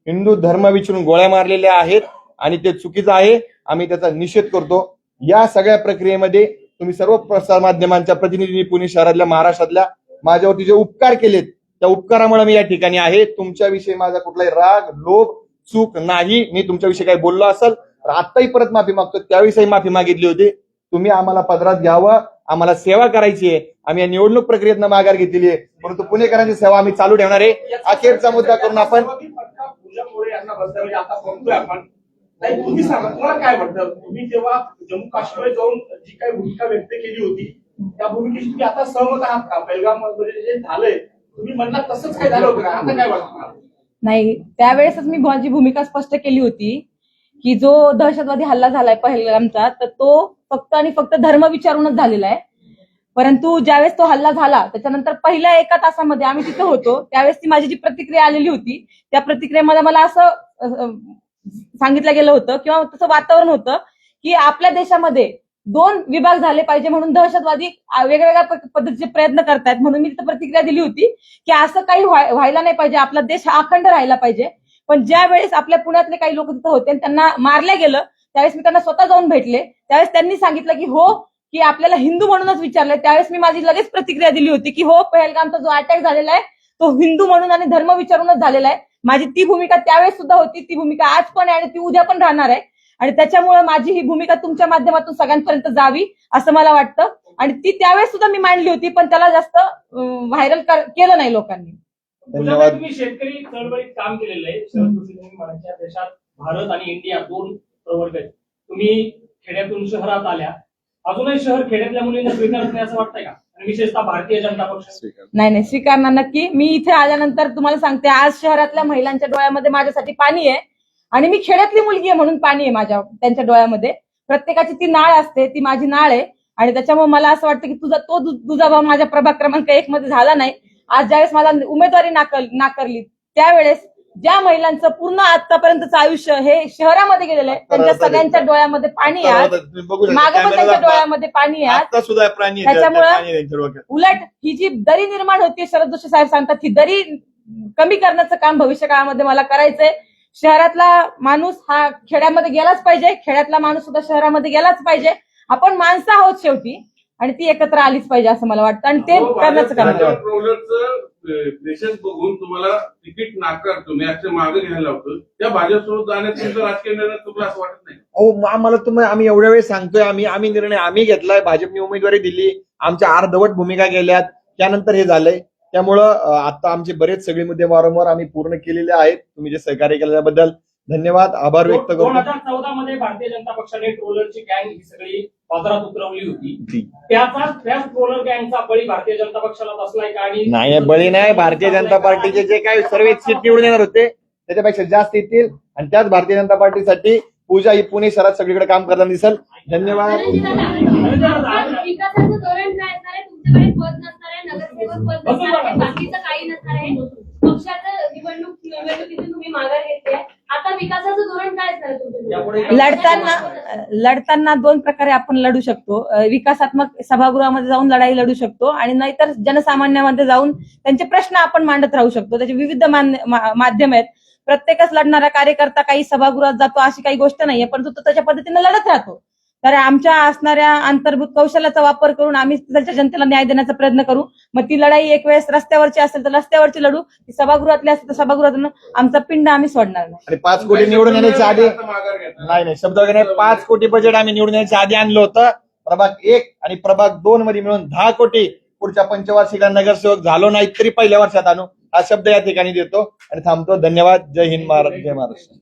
हिंदू धर्म विचारून गोळ्या मारलेल्या आहेत आणि ते चुकीचं आहे. आम्ही त्याचा निषेध करतो. या सगळ्या प्रक्रियेमध्ये तुम्ही सर्व प्रसार माध्यमांच्या प्रतिनिधींनी पुणे शहरातल्या महाराष्ट्रातल्या माझ्यावरती जे उपकार केलेत त्या उपकारामुळे मी या ठिकाणी आहे. तुमच्याविषयी माझा कुठलाही राग, लोभ, चूक नाही. मी तुमच्याविषयी काही बोललो असेल तर आत्ताही परत माफी मागतो. त्याविषयी माफी मागितली होती. तुम्ही आम्हाला पदरात घ्यावं, आम्हाला सेवा करायची आहे. आम्ही या निवडणूक प्रक्रियेतनं माघार घेतलेली आहे, परंतु पुणेकरांची सेवा आम्ही चालू ठेवणार आहे. अखेरचा मुद्दा करून आपण पूजा मोरे यांना बसल्यामध्ये आता बघतोय आपण. नाही, तुम्ही सांगा तुम्हाला काय वाटतं? तुम्ही जेव्हा जम्मू काश्मीर जाऊन जी काही भूमिका व्यक्त केली होती त्या भूमिकेशी तुम्ही आता सहमत आहात का? पहिलगाम मध्ये जे झालंय तुम्ही म्हणला तसंच काय झालं होतं का? आता काय वाटतं? नाही, त्यावेळेसच मी माझी भूमिका स्पष्ट केली होती की जो दहशतवादी हल्ला झालाय पहलगामचा तर तो फक्त आणि फक्त धर्म विचारूनच झालेला आहे. परंतु ज्यावेळेस तो हल्ला झाला त्याच्यानंतर पहिल्या 1 तासामध्ये आम्ही तिथे होतो. त्यावेळेस ती माझी जी प्रतिक्रिया आलेली होती त्या प्रतिक्रियेमध्ये मला असं सांगितलं गेलं होतं किंवा तसं वातावरण होतं की आपल्या देशामध्ये 2 विभाग झाले पाहिजे म्हणून दहशतवादी वेगवेगळ्या पद्धतीचे प्रयत्न करतायत. म्हणून मी तिथं प्रतिक्रिया दिली होती की असं काही व्हायला नाही पाहिजे, आपला देश हा अखंड राहायला पाहिजे. पण ज्या वेळेस आपल्या पुण्यातले काही लोक तिथं होते आणि त्यांना मारलं गेलं त्यावेळेस मी त्यांना स्वतः जाऊन भेटले. त्यावेळेस त्यांनी सांगितलं की हो, की आपल्याला हिंदू म्हणूनच विचारलंय. त्यावेळेस मी माझी लगेच प्रतिक्रिया दिली होती की हो, पहलगामचा जो अटॅक झालेला आहे तो हिंदू म्हणून आणि धर्म विचारूनच झालेला आहे. माझी ती भूमिका त्यावेळेस सुद्धा होती, ती भूमिका आज पण आहे आणि ती उद्या पण राहणार आहे. आणि त्याच्यामुळे माझी ही भूमिका तुमच्या माध्यमातून सगळ्यांपर्यंत जावी असं मला वाटतं. आणि ती त्यावेळेस सुद्धा मी मांडली होती, पण त्याला जास्त व्हायरल केलं नाही लोकांनी. धन्यवाद. तुम्ही शेतकरी चळवळीत काम केलेलं आहे. शरद जोशी म्हणायच्या देशात भारत आणि इंडिया 2 प्रवर्ग आहेत. तुम्ही खेड्यातून शहरात आल्या, अजूनही शहर खेड्यातल्या मुलींना स्वीकारत नाही असं वाटतंय का? आणि विशेषतः भारतीय जनता पक्ष नाही, स्वीकारणार नक्की. मी इथे आल्यानंतर तुम्हाला सांगते, आज शहरातल्या महिलांच्या डोळ्यामध्ये माझ्यासाठी पाणी आहे आणि मी खेड्यातली मुलगी आहे म्हणून पाणी आहे त्यांच्या डोळ्यामध्ये. प्रत्येकाची ती नाळ असते, ती माझी नाळ आहे. आणि त्याच्यामुळे मला असं वाटतं की तुझा भाव माझ्या प्रभाग क्रमांक 1 मध्ये झाला नाही. आज ज्यावेळेस मला उमेदवारी नाकारली त्यावेळेस ज्या महिलांचं पूर्ण आतापर्यंतचं आयुष्य हे शहरामध्ये गेलेलं आहे त्यांच्या सगळ्यांच्या डोळ्यामध्ये पाणी आहे. मागं पण त्यांच्या डोळ्यामध्ये पाणी आहे. आता सुद्धा प्राणी त्याच्यामुळं उलट ही जी दरी निर्माण होती, शरद जोशी साहेब सांगतात, ही दरी कमी करण्याचं काम भविष्य काळामध्ये मला करायचंय. शहरातला माणूस हा खेड्यामध्ये गेलाच पाहिजे, खेड्यातला माणूस सुद्धा शहरामध्ये गेलाच पाहिजे. आपण माणसं आहोत शेवटी आणि ती एकत्र आलीच पाहिजे असं मला वाटतं आणि ते करण्याचं काम आहे. देशात बघून तुम्हाला तिकीट नाकार तुम्ही असे मागे घ्यायला लावतो, त्या भाजपसोबत जाण्यात तुमचा राजकीय निर्णय तुम्हाला असं वाटत नाही? आम्हाला आम्ही एवढ्या वेळेस सांगतोय, आम्ही निर्णय आम्ही घेतलाय. भाजपने उमेदवारी दिली, आमच्या अर्धवट भूमिका गेल्यात, त्यानंतर हे झालंय. त्यामुळं आता आमचे बरेच सगळे मुद्दे वारंवार आम्ही पूर्ण केलेले आहेत. तुम्ही जे सहकार्य केल्याबद्दल धन्यवाद, आभार व्यक्त करतो. 2014 मध्ये भारतीय जनता पक्षाने ट्रोलरची गँग ही सगळी बाजारात उतरवली होती. त्याच ट्रोलर गँगचा बळी भारतीय जनता पक्षाला बसलाय का? आणि नाही, बळी नाही. भारतीय जनता पार्टीचे जे काही सर्व सीट निवडून येणार होते त्याच्यापेक्षा जास्त येतील आणि त्याच भारतीय जनता पार्टीसाठी पूजा ही पुणे शहरात सगळीकडे काम करताना दिसेल. धन्यवाद. विकासाचं धोरण काय असणार आहे? तुमच्याकडे पद नसणार आहे, नगरसेवक पद नसणार आहे, बाकीचं काही नसणार आहे. पक्षाचं निवडणुकीतून तुम्ही माघार घेतली आहे. आता विकासाचं धोरण काय असणार आहे तुमचं? लढताना 2 प्रकारे आपण लढू शकतो. विकासात्मक सभागृहामध्ये जाऊन लढाई लढू शकतो आणि नाहीतर जनसामान्यामध्ये जाऊन त्यांचे प्रश्न आपण मांडत राहू शकतो. त्याचे विविध माध्यम आहेत. प्रत्येकच लढणारा कार्यकर्ता काही सभागृहात जातो अशी काही गोष्ट नाहीये, परंतु तो त्याच्या पद्धतीने लढत राहतो. तर आमच्या असणाऱ्या अंतर्भूत कौशल्याचा वापर करून आम्ही तिथल्या जनतेला न्याय देण्याचा प्रयत्न करू. मग ती लढाई एक वेळेस रस्त्यावरची असेल तर रस्त्यावरची लढू, ती सभागृहातली असेल तर सभागृहातून आमचा पिंड आम्ही सोडणार नाही. आणि 5 कोटी निवडून येण्याच्या आधी नाही शब्द वगैरे 5 कोटी बजेट आम्ही निवडून येण्याच्या आधी आणलं होतं. प्रभाग 1 आणि प्रभाग 2 मध्ये मिळून 10 कोटी पुढच्या पंचवार्षिकला नगरसेवक झालो नाही तरी पहिल्या वर्षात आणू, हा शब्द या ठिकाणी देतो आणि थांबतो. धन्यवाद. जय हिंद, जय महाराष्ट्र.